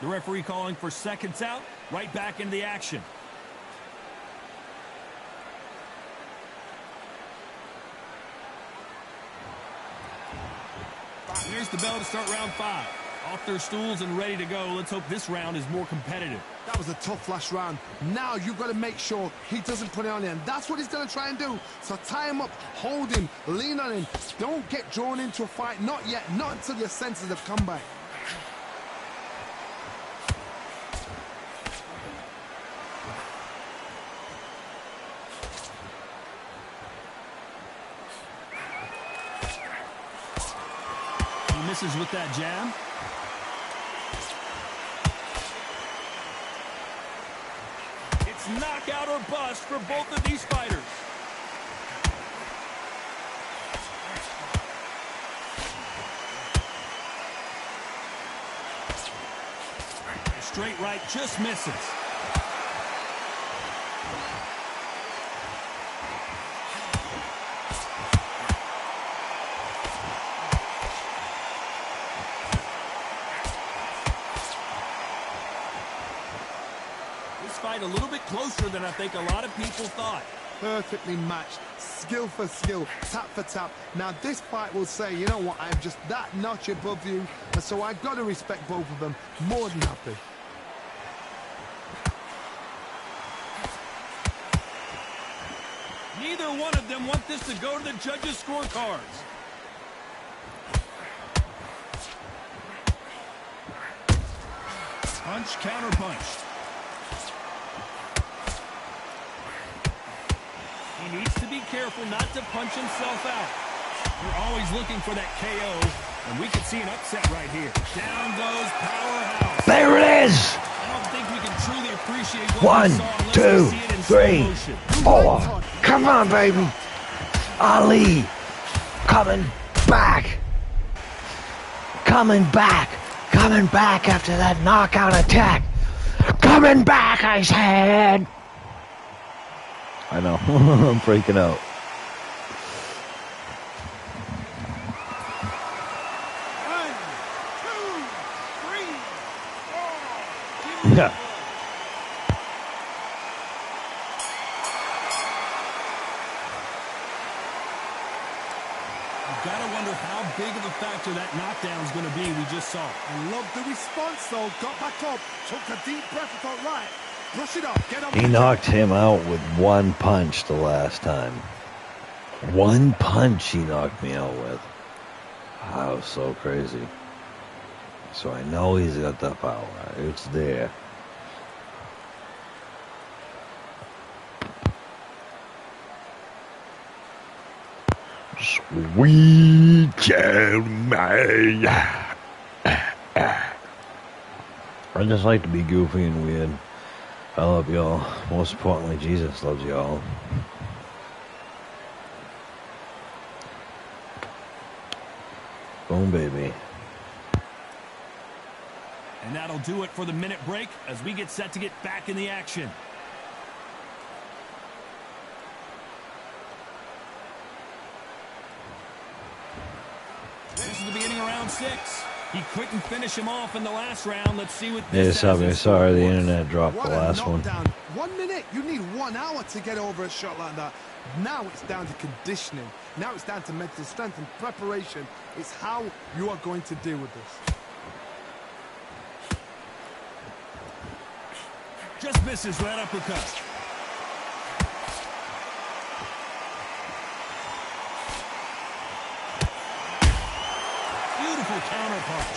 The referee calling for seconds out, right back into the action. Here's the bell to start round 5. Off their stools and ready to go. Let's hope this round is more competitive. That was a tough last round. Now you've got to make sure he doesn't put it on him. That's what he's going to try and do. So tie him up, hold him, lean on him. Don't get drawn into a fight. Not yet. Not until your senses have come back. Misses with that jab. It's knockout or bust for both of these fighters. The straight right just misses. Fight a little bit closer than I think a lot of people thought. Perfectly matched, skill for skill, tap for tap. Now this fight will say, you know what, I'm just that notch above you, and so I've got to respect both of them more than happy. Neither one of them want this to go to the judges' scorecards. Punch, counter punch. He needs to be careful not to punch himself out. They're always looking for that KO, and we could see an upset right here. Down goes Powerhouse. There it is! I don't think we can truly appreciate what 1, we saw unless 2, we see it in slow 3, motion. 4. Come on, baby. Ali coming back. Coming back. Coming back after that knockout attack. Coming back, I said. I know. I'm freaking out. Yeah. You've got to wonder how big of a factor that knockdown is going to be we just saw. I love the response, though. Got back up, took a deep breath, and thought, right, brush it off, get on. He knocked him out with one punch the last time. One punch he knocked me out with. That was so crazy. So I know he's got the power. It's there. Sweet Jeremy. I just like to be goofy and weird. I love y'all. Most importantly, Jesus loves y'all. Boom, baby. And that'll do it for the minute break as we get set to get back in the action. This is the beginning of round 6. He couldn't finish him off in the last round. Let's see what this is. Sorry, the internet dropped What the last one. 1 minute? You need 1 hour to get over a shot like that. Now it's down to conditioning. Now it's down to mental strength and preparation. It's how you are going to deal with this. Just misses that uppercut. Beautiful counter punch.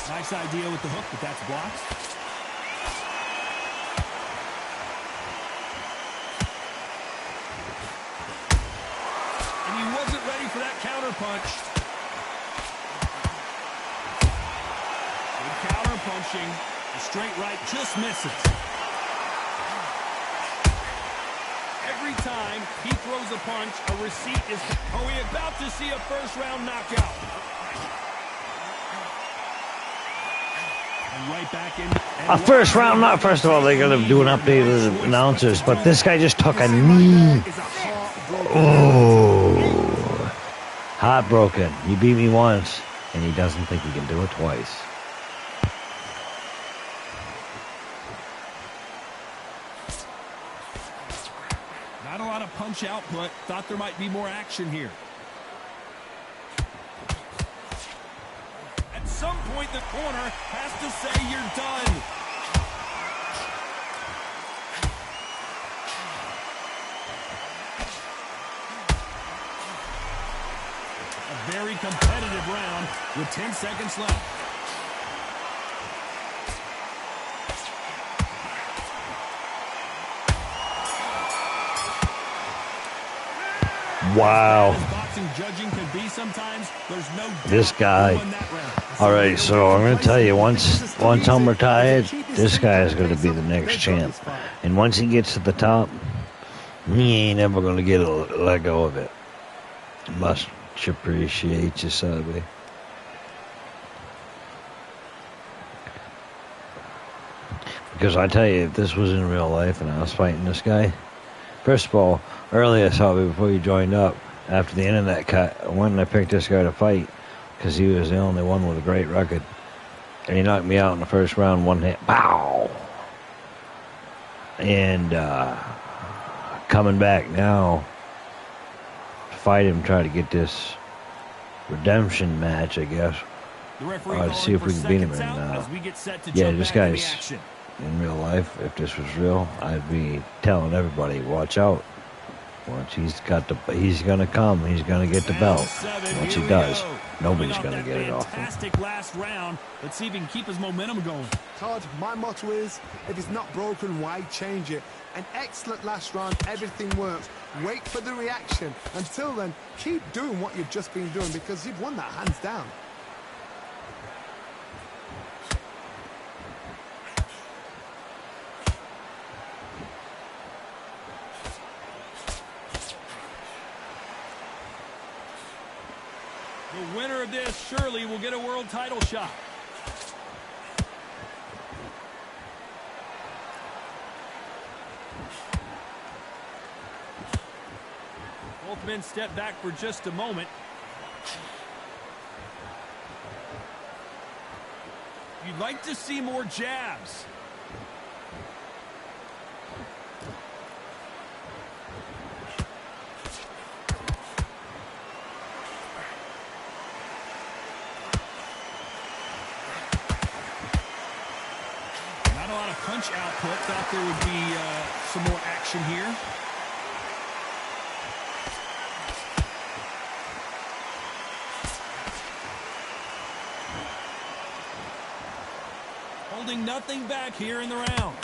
Nice idea with the hook, but that's blocked. And he wasn't ready for that counter punch. Good counter punching. The straight right just misses. Every time he throws a punch, a receipt is... Are we about to see a first-round knockout? And right back in... A first round, not first of all, they're going to do an update of the announcers, but this guy just took a knee. Oh. Heartbroken. He beat me once, and he doesn't think he can do it twice. Not a lot of punch output. Thought there might be more action here. At some point, the corner has to say you're done. A very competitive round with 10 seconds left. Wow. Boxing judging can be sometimes. There's no doubt This guy. he won that round. All right, so I'm going to tell you, once I'm retired, this guy is going to be the next champ. And once he gets to the top, he ain't ever going to let go of it. Much appreciate you, Subby. Because I tell you, if this was in real life and I was fighting this guy, first of all, earlier I saw me before you joined up, after the internet cut, I went and I picked this guy to fight because he was the only one with a great record. And he knocked me out in the first round, one hit. Pow! And coming back now to fight him, try to get this redemption match, I guess. To see if we can beat him. And yeah, this guy's in real life. If this was real, I'd be telling everybody, watch out. Once he's gonna come. He's gonna get the belt. Once he does, nobody's gonna get it off him. Fantastic last round. Let's see if he can keep his momentum going. Todd, my motto is, if it's not broken, why change it? An excellent last round, everything works. Wait for the reaction. Until then, keep doing what you've just been doing because you've won that hands down. The winner of this surely will get a world title shot. Both men step back for just a moment. You'd like to see more jabs. Punch output. Thought there would be some more action here. Holding nothing back here in the round.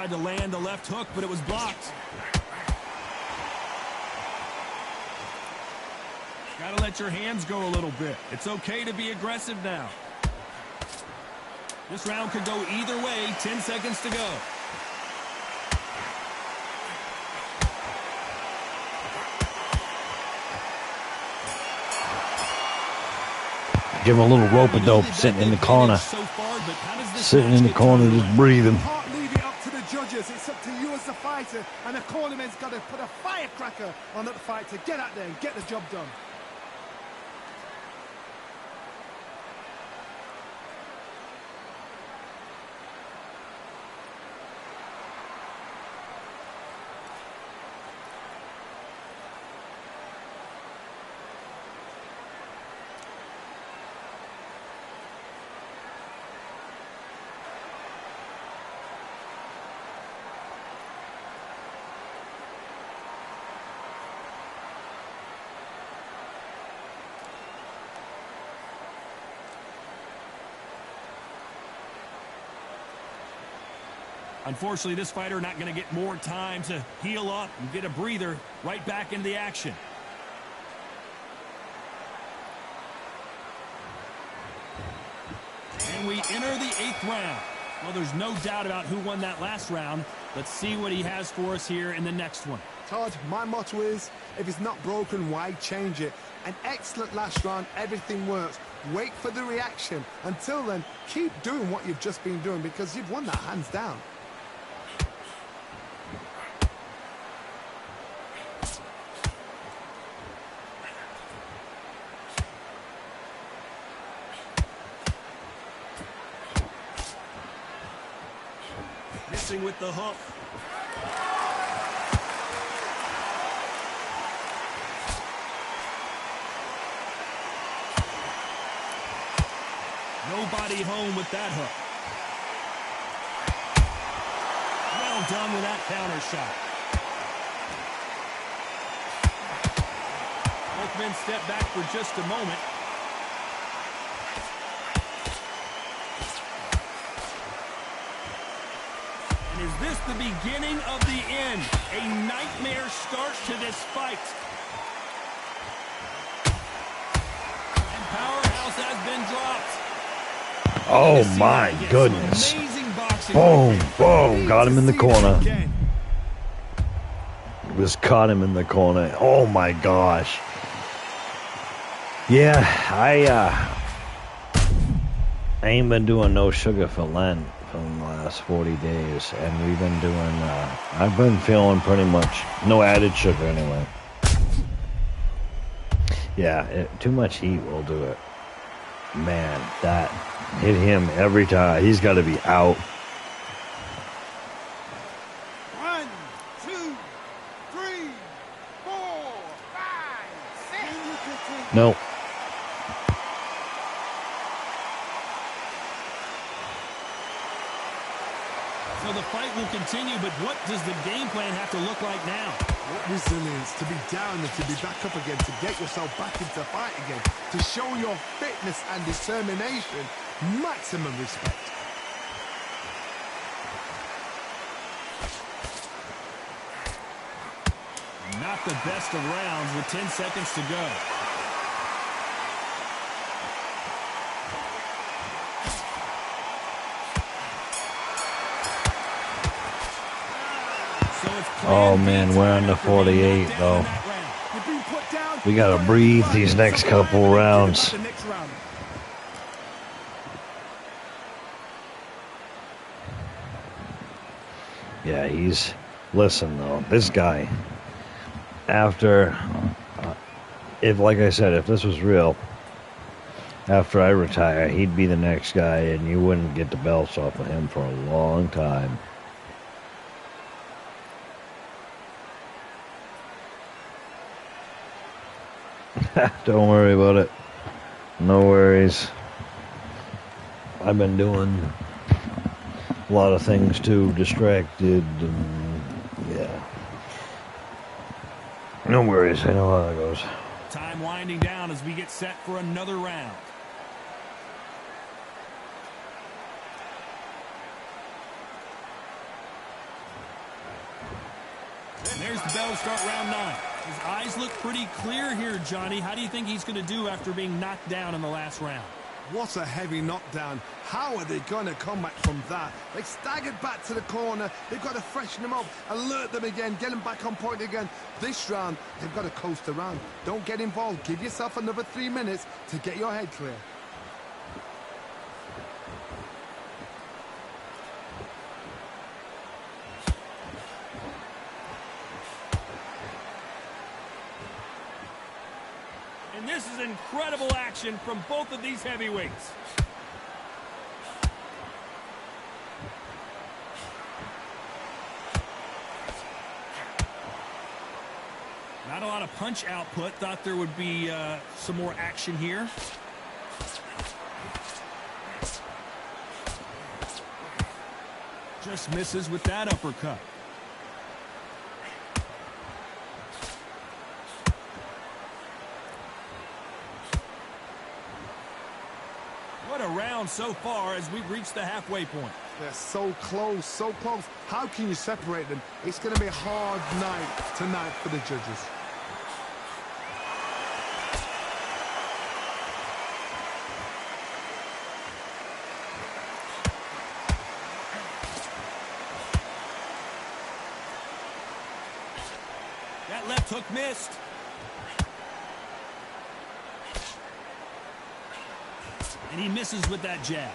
Tried to land the left hook, but it was blocked. Got to let your hands go a little bit. It's okay to be aggressive now. This round could go either way. 10 seconds to go. Give him a little rope-a-dope sitting in the corner. Sitting in the corner just breathing. Can't leave it up to the judges. It's up to you as the fighter. And the cornerman's got to put a firecracker on that fight to get out there and get the job done. Unfortunately, this fighter not going to get more time to heal up and get a breather. Right back into the action. And we enter the 8th round. Well, there's no doubt about who won that last round. Let's see what he has for us here in the next one. Todd, my motto is, if it's not broken, why change it? An excellent last round, everything works. Wait for the reaction. Until then, keep doing what you've just been doing because you've won that hands down. Missing with the hook. Nobody home with that hook. Well done with that counter shot. Both men step back for just a moment. And is this the beginning of the end? A nightmare start to this fight. And powerhouse has been dropped. Oh my goodness. Boom, boom. Got him in the corner. Just caught him in the corner. Oh my gosh. Yeah, I ain't been doing no sugar for Lent for the last 40 days. And we've been doing, I've been feeling pretty much no added sugar anyway. Yeah, too much heat will do it. Man, that hit him every time. He's got to be out. 1, 2, 3, 4, 5, 6. No. So the fight will continue, but what does the game plan have to look like now? What resilience to be down and to be back up again, to get yourself back into fight again, to show your fitness and determination. Maximum respect. Not the best of rounds with 10 seconds to go. Oh man, we're on the 48 though. We gotta breathe these next couple rounds. Yeah, listen though, this guy, after, if like I said, if this was real, after I retire, he'd be the next guy and you wouldn't get the belts off of him for a long time. Don't worry about it. No worries. I've been doing a lot of things too, distracted, and yeah. No worries, I know how that goes. Time winding down as we get set for another round. And there's the bell to start round 9. His eyes look pretty clear here, Johnny. How do you think he's going to do after being knocked down in the last round? What a heavy knockdown. How are they going to come back from that? They staggered back to the corner. They've got to freshen them up, alert them again, get them back on point again. This round, they've got to coast around. Don't get involved. Give yourself another 3 minutes to get your head clear. And this is incredible action from both of these heavyweights. Not a lot of punch output. Thought there would be some more action here. Just misses with that uppercut. What a round so far as we've reached the halfway point. They're so close, so close. How can you separate them? It's going to be a hard night tonight for the judges. That left hook missed. And he misses with that jab.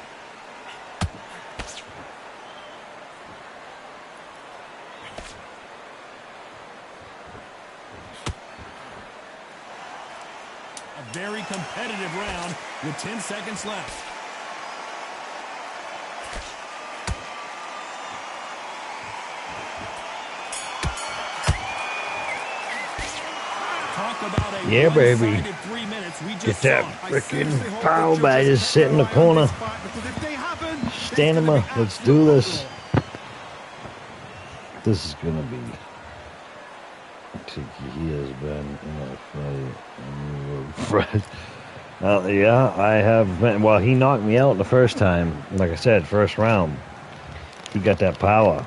A very competitive round with 10 seconds left. Yeah, baby. 3 minutes. We Get just that saw. freaking power by just sit in the corner. Stand him up. Let's do this. This is gonna be. He has been in a fight. Yeah, I have been. Well, he knocked me out the first time. Like I said, first round. He got that power.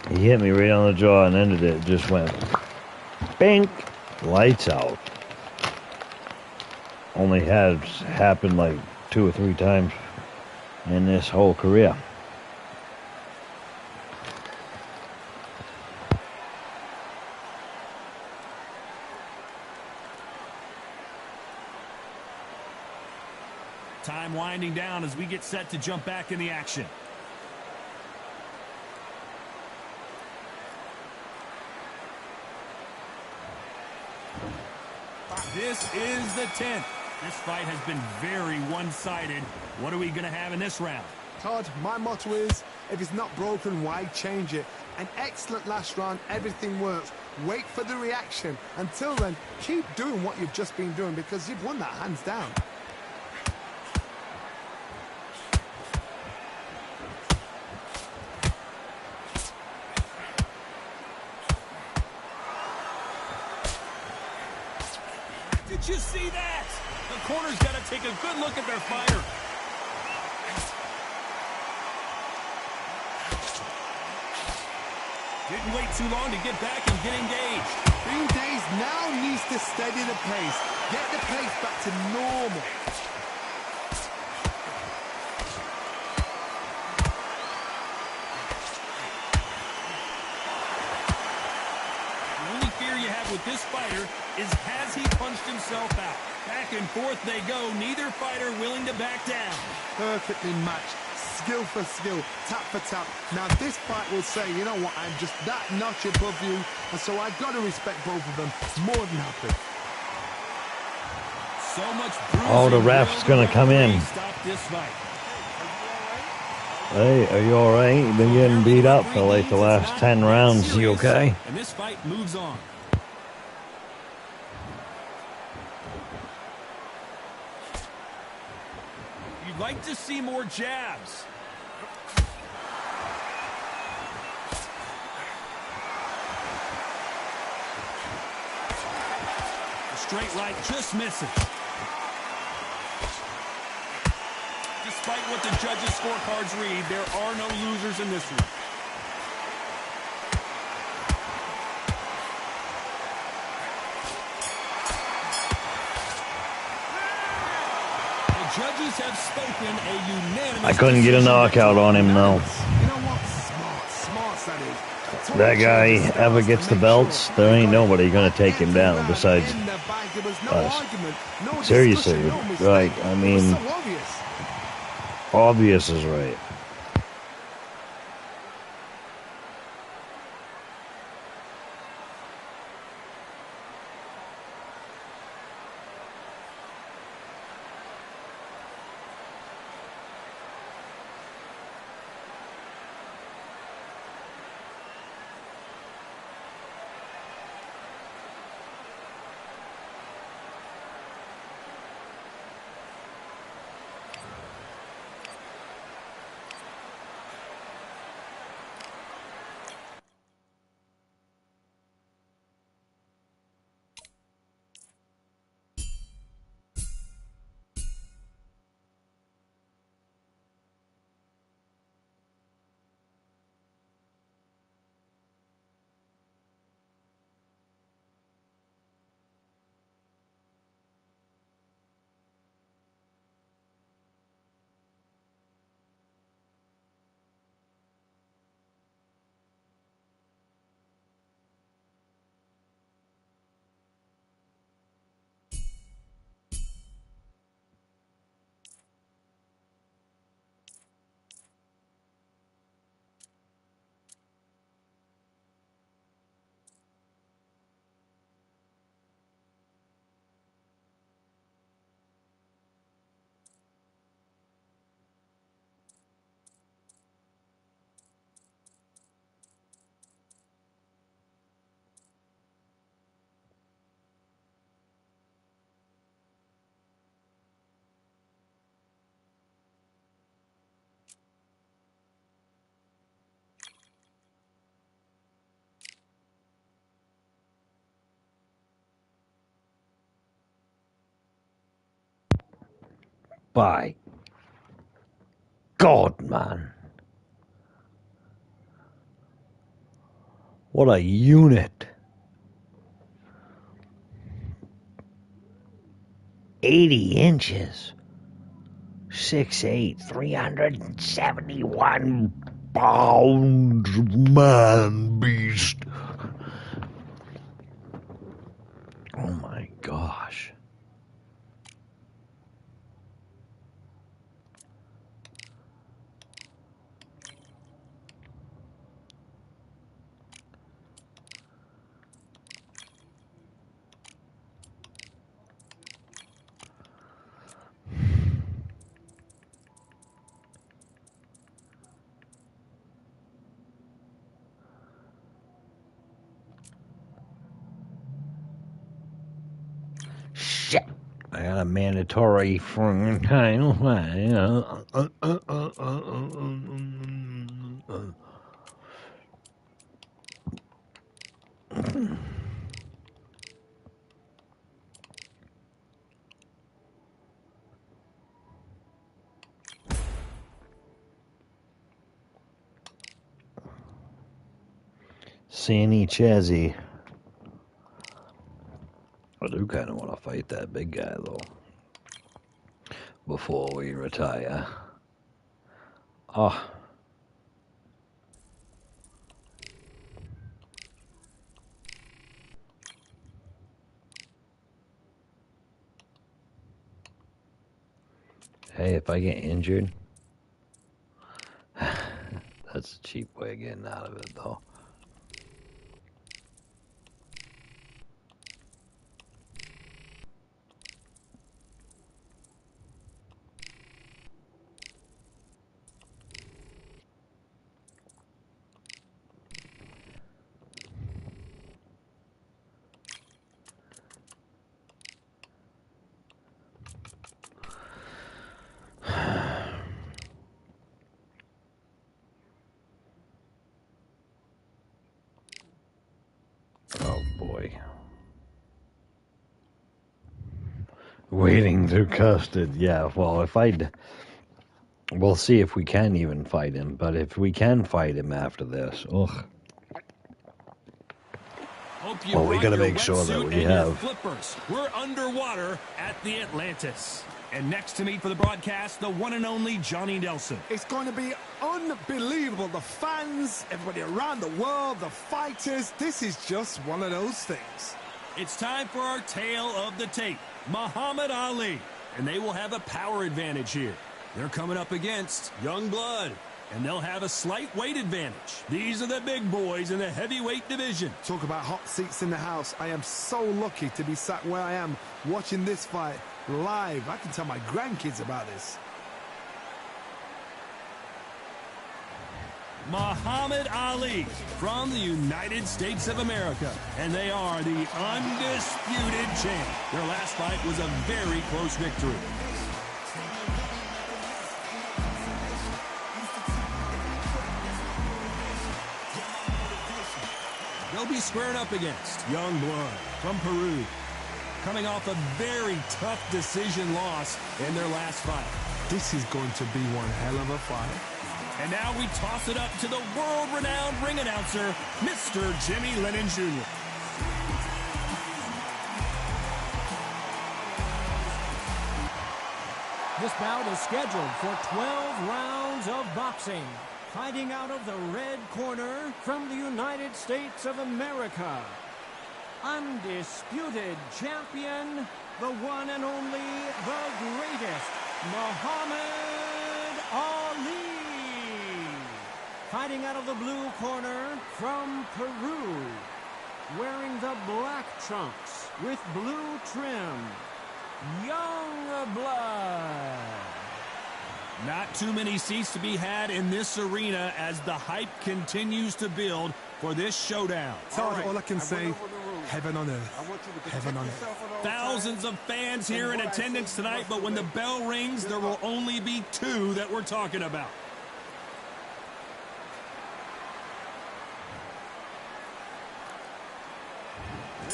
He hit me right on the jaw and ended it. Just went bink. Lights out. Only has happened like 2 or 3 times in this whole career. Time winding down as we get set to jump back in the action. This is the 10th. This fight has been very one-sided. What are we going to have in this round? Todd, my motto is, if it's not broken, why change it? An excellent last round, everything works. Wait for the reaction. Until then, keep doing what you've just been doing because you've won that hands down. Did you see that? The corner's got to take a good look at their fighter. Didn't wait too long to get back and get engaged. Green Days now needs to steady the pace. Get the pace back to normal. The only fear you have with this fighter is has he punched himself out? Back and forth they go, neither fighter willing to back down. Perfectly matched, skill for skill, tap for tap. Now this fight will say, you know what, I'm just that notch above you, and so I've got to respect both of them more than happy. So much bruising. Oh, the ref's gonna come in. Stop this fight. Hey, are you alright? You've been getting beat up for like the last 10 rounds. You okay? And this fight moves on. You'd like to see more jabs. The straight right just misses. Despite what the judges' scorecards read, there are no losers in this one. judges have spoken a unanimous I couldn't get a knockout on him, though. You know what? Smart, that is. That guy ever gets the belts, there ain't nobody gonna take him down besides us. Seriously, right? I mean, obvious is right. By God, man. What a unit. 80 inches. 6'8", 371 pounds, man beast. Oh my gosh. Shit. I got a mandatory from title. Sandy Chazzy. I do kind of want to fight that big guy, though, before we retire. Oh. Hey, if I get injured, that's a cheap way of getting out of it, though. Oh boy. Wading through custard. Yeah, well, we'll see if we can even fight him. But if we can fight him after this, ugh. Hope you Well, we brought gotta your make sure that wetsuit we and your have. flippers. We're underwater at the Atlantis. And next to me for the broadcast, the one and only Johnny Nelson. It's going to be unbelievable. The fans, everybody around the world, the fighters. This is just one of those things. It's time for our tale of the tape, Muhammad Ali. And they will have a power advantage here. They're coming up against young blood, and they'll have a slight weight advantage. These are the big boys in the heavyweight division. Talk about hot seats in the house. I am so lucky to be sat where I am watching this fight live. I can tell my grandkids about this. Muhammad Ali from the United States of America. And they are the undisputed champ. Their last fight was a very close victory. They'll be squaring up against young blood from Peru, coming off a very tough decision loss in their last fight. This is going to be one hell of a fight. And now we toss it up to the world-renowned ring announcer, Mr. Jimmy Lennon Jr. This bout is scheduled for 12 rounds of boxing. Fighting out of the red corner from the United States of America, undisputed champion, the one and only, the greatest, Muhammad Ali. Fighting out of the blue corner from Peru, wearing the black trunks with blue trim, young blood. Not too many seats to be had in this arena as the hype continues to build for this showdown. All I can say, heaven on earth. Heaven on earth. Thousands of fans here in attendance tonight, but when the bell rings, there will only be two that we're talking about.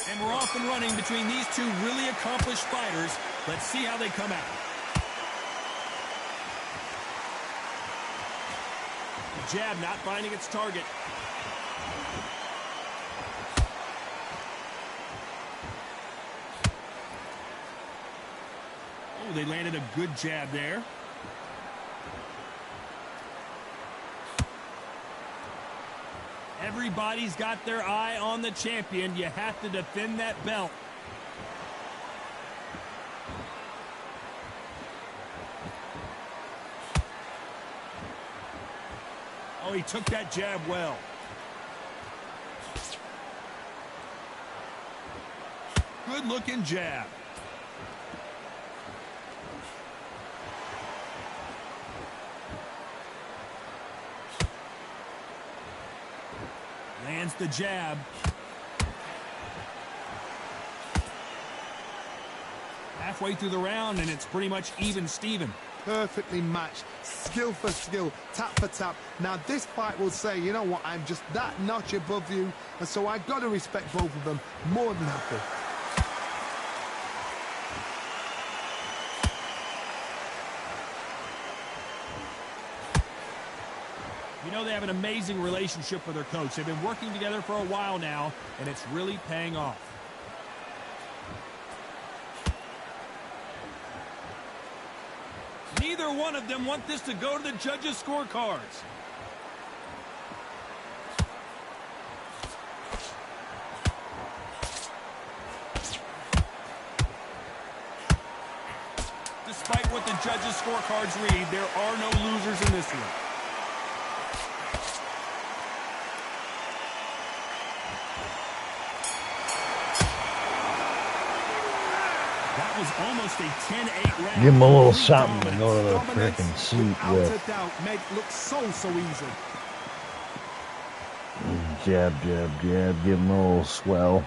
And we're off and running between these two really accomplished fighters. Let's see how they come out. Jab not finding its target. Oh, they landed a good jab there. Everybody's got their eye on the champion. You have to defend that belt. Oh, he took that jab well. Good-looking jab. Lands the jab. Halfway through the round, and it's pretty much even Steven. Perfectly matched, skill for skill, tap for tap. Now this fight will say, you know what, I'm just that notch above you, and so I've got to respect both of them more than happy. You know, they have an amazing relationship with their coach. They've been working together for a while now, and it's really paying off. Neither one of them want this to go to the judges' scorecards. Despite what the judges' scorecards read, there are no losers in this one. That was almost a 10-8 round. Give him a little something to go to the frickin' suit with. Without a doubt, made it look so easy. Jab, jab, jab. Give him a little swell.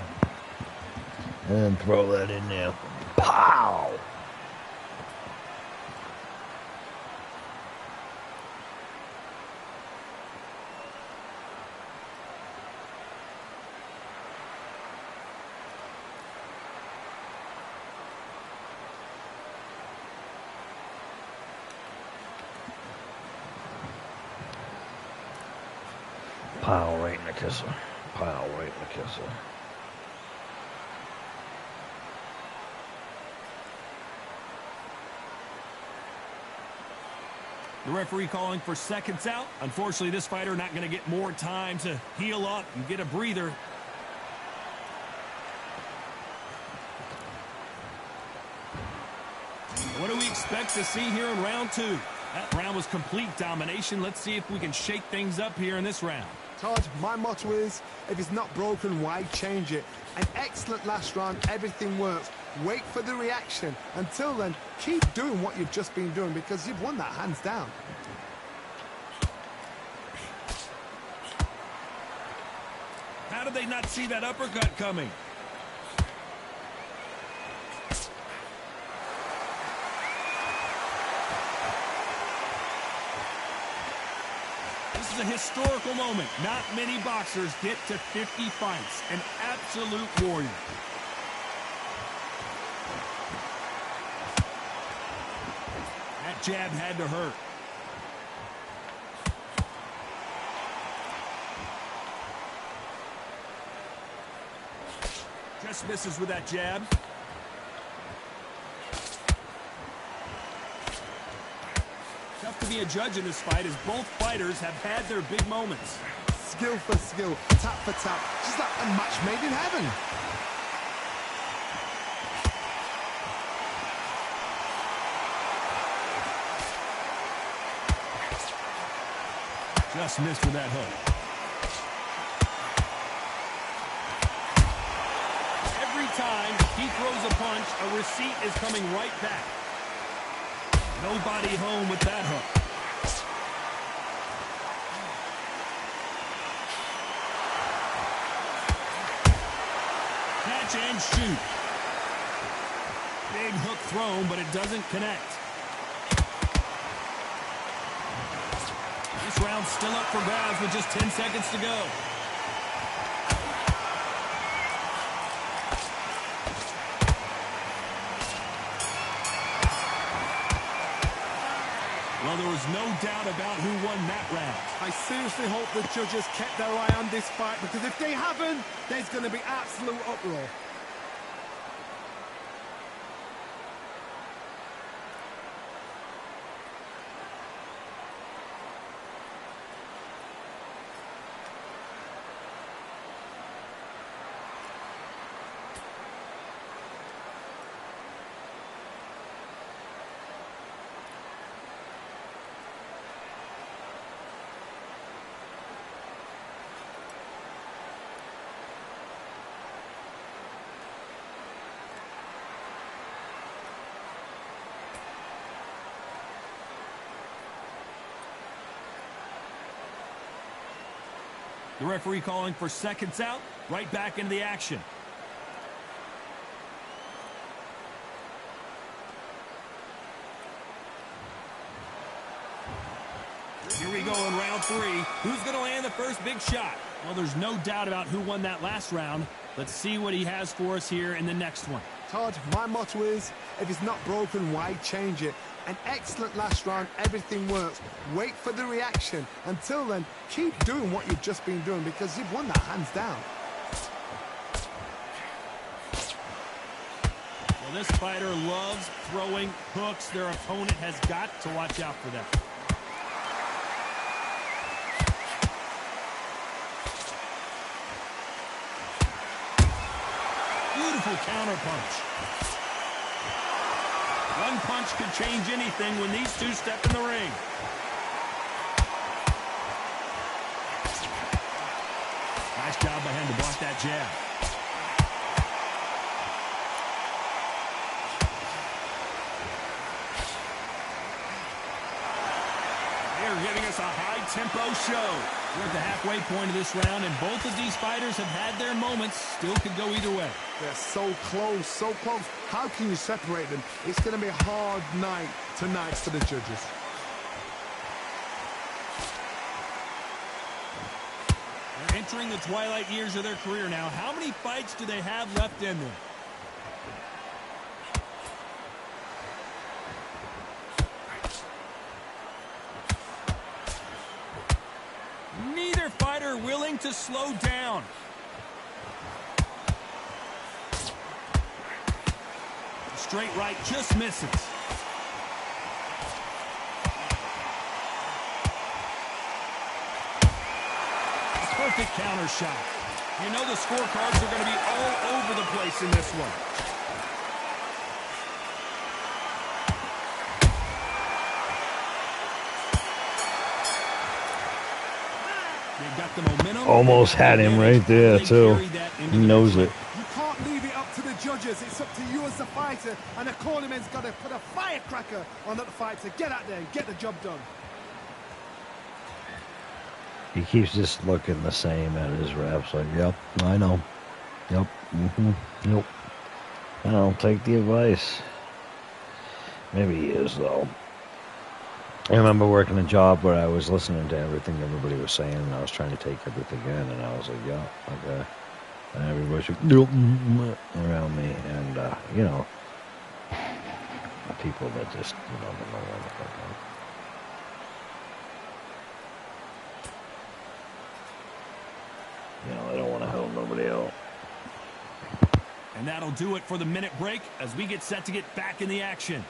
And then throw that in there. Pow! Pow right in the kisser. Pow right in the kisser. The referee calling for seconds out. Unfortunately, this fighter not going to get more time to heal up and get a breather. What do we expect to see here in round two? That round was complete domination. Let's see if we can shake things up here in this round. Todd, my motto is, if it's not broken, why change it? An excellent last round, everything works. Wait for the reaction. Until then, keep doing what you've just been doing because you've won that hands down. How did they not see that uppercut coming? This is a historical moment. Not many boxers get to 50 fights. An absolute warrior. That jab had to hurt. Just misses with that jab. Tough to be a judge in this fight as both fighters have had their big moments. Skill for skill, tap for tap, just like a match made in heaven. Just missed with that hook. Every time he throws a punch, a receipt is coming right back. Nobody home with that hook. Catch and shoot. Big hook thrown, but it doesn't connect. This round's still up for grabs with just 10 seconds to go. Well, there was no doubt about who won that round. I seriously hope the judges kept their eye on this fight because if they haven't, there's going to be absolute uproar. The referee calling for seconds out, right back into the action. Here we go in round three. Who's going to land the first big shot? Well, there's no doubt about who won that last round. Let's see what he has for us here in the next one. Todd, my motto is, if it's not broken, why change it? An excellent last round, everything works. Wait for the reaction. Until then, keep doing what you've just been doing because you've won that hands down. Well, this fighter loves throwing hooks. Their opponent has got to watch out for that. Beautiful counter punch. One punch could change anything when these two step in the ring. Nice job by him to block that jab. They're giving us a high-tempo show. We're at the halfway point of this round, and both of these fighters have had their moments. Still could go either way. They're so close, so close. How can you separate them? It's going to be a hard night tonight for the judges. They're entering the twilight years of their career now. How many fights do they have left in them? Neither fighter willing to slow down. Straight right just misses. perfect counter shot. You know the scorecards are going to be all over the place in this one. They've got the momentum. Almost had him right there, too. He knows it. You can't leave it up to the judges. It's up to you as the fighter. And the cornerman's got to put a firecracker on that fight to get out there and get the job done. He keeps just looking the same at his reps. Like, yep, I know. Yep, nope. I don't take the advice. Maybe he is, though. I remember working a job where I was listening to everything everybody was saying, and I was trying to take everything in, and I was like, yeah, okay. And everybody was around me, and, you know, people that just, you know, don't know what the fuck. You know, I don't want to help nobody out. And that'll do it for the minute break as we get set to get back in the action.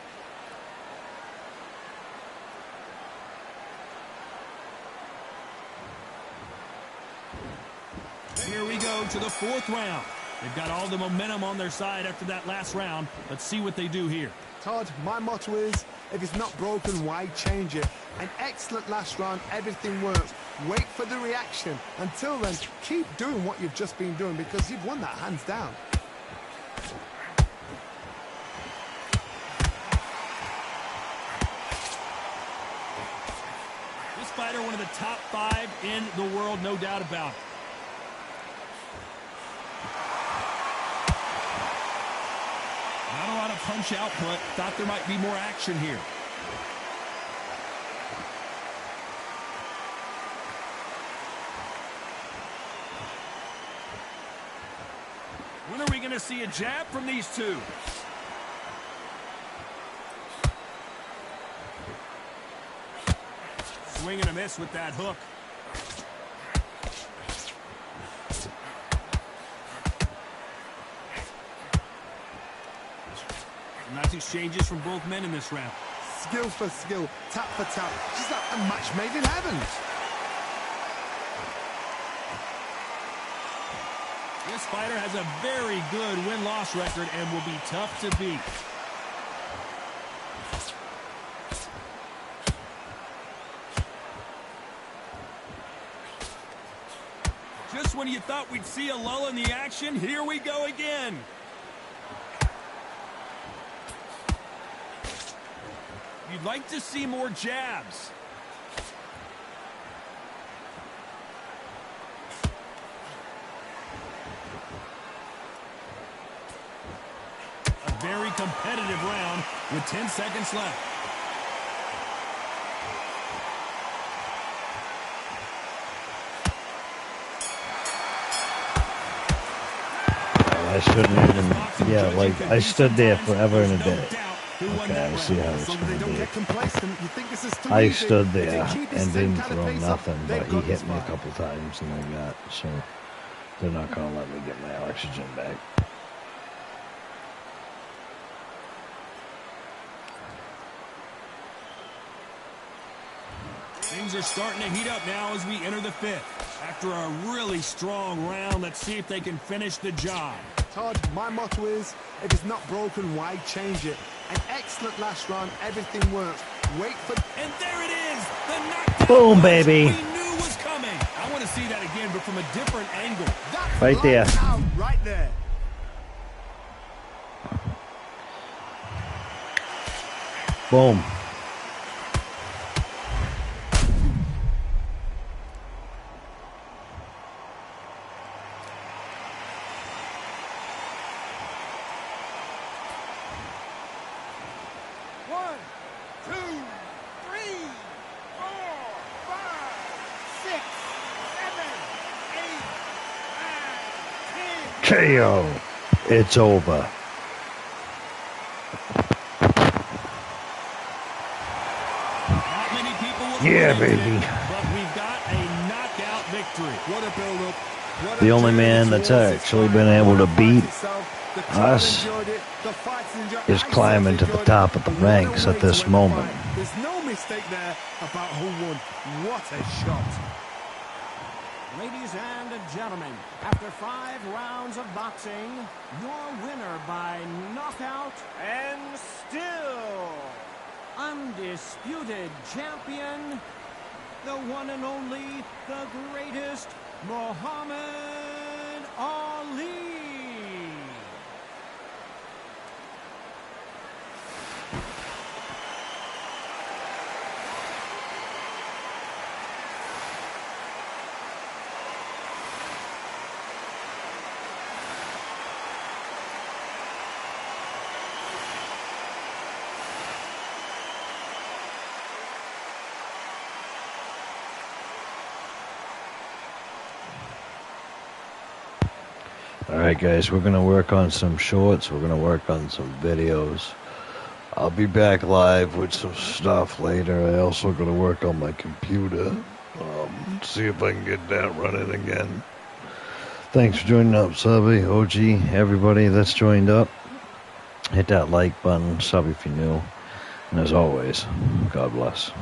Here we go to the fourth round. They've got all the momentum on their side after that last round. Let's see what they do here. Todd, my motto is, if it's not broken, why change it? An excellent last round, everything works. Wait for the reaction. Until then, keep doing what you've just been doing because you've won that hands down. This fighter, one of the top 5 in the world, no doubt about it. Not a lot of punch output. Thought there might be more action here. When are we going to see a jab from these two? Swing and a miss with that hook. Nice exchanges from both men in this round. Skill for skill, tap for tap. Just like a match made in heaven. This fighter has a very good win-loss record and will be tough to beat. Just when you thought we'd see a lull in the action, here we go again. You'd like to see more jabs. A very competitive round with 10 seconds left. I shouldn't even, yeah, like, I stood there forever and a day. Okay, I see how it's going to be. I stood there and didn't throw nothing, but he hit me a couple times and I got, so they're not going to let me get my oxygen back. Things are starting to heat up now as we enter the fifth. After a really strong round, let's see if they can finish the job. Todd, my motto is, if it's not broken, why change it? An excellent last round, everything works. Wait for... And there it is! The knockdown Boom, baby! we knew was coming. I want to see that again, but from a different angle. That's right there. Out, right there. Boom. KO. It's over. Not many people will Yeah, believe baby. it, but we've got a knockout victory. What a build-up. What a The only man that's actually been able to beat us is climbing to the top of the ranks at this moment. There's no mistake there about who won. What a shot. Ladies and gentlemen, after 5 rounds of boxing, your winner by knockout and still undisputed champion, the one and only, the greatest, Muhammad Ali. Alright guys, we're going to work on some shorts, we're going to work on some videos. I'll be back live with some stuff later. I also going to work on my computer, see if I can get that running again. Thanks for joining up, Subby, OG, everybody that's joined up. Hit that like button, sub if you're new. And as always, God bless.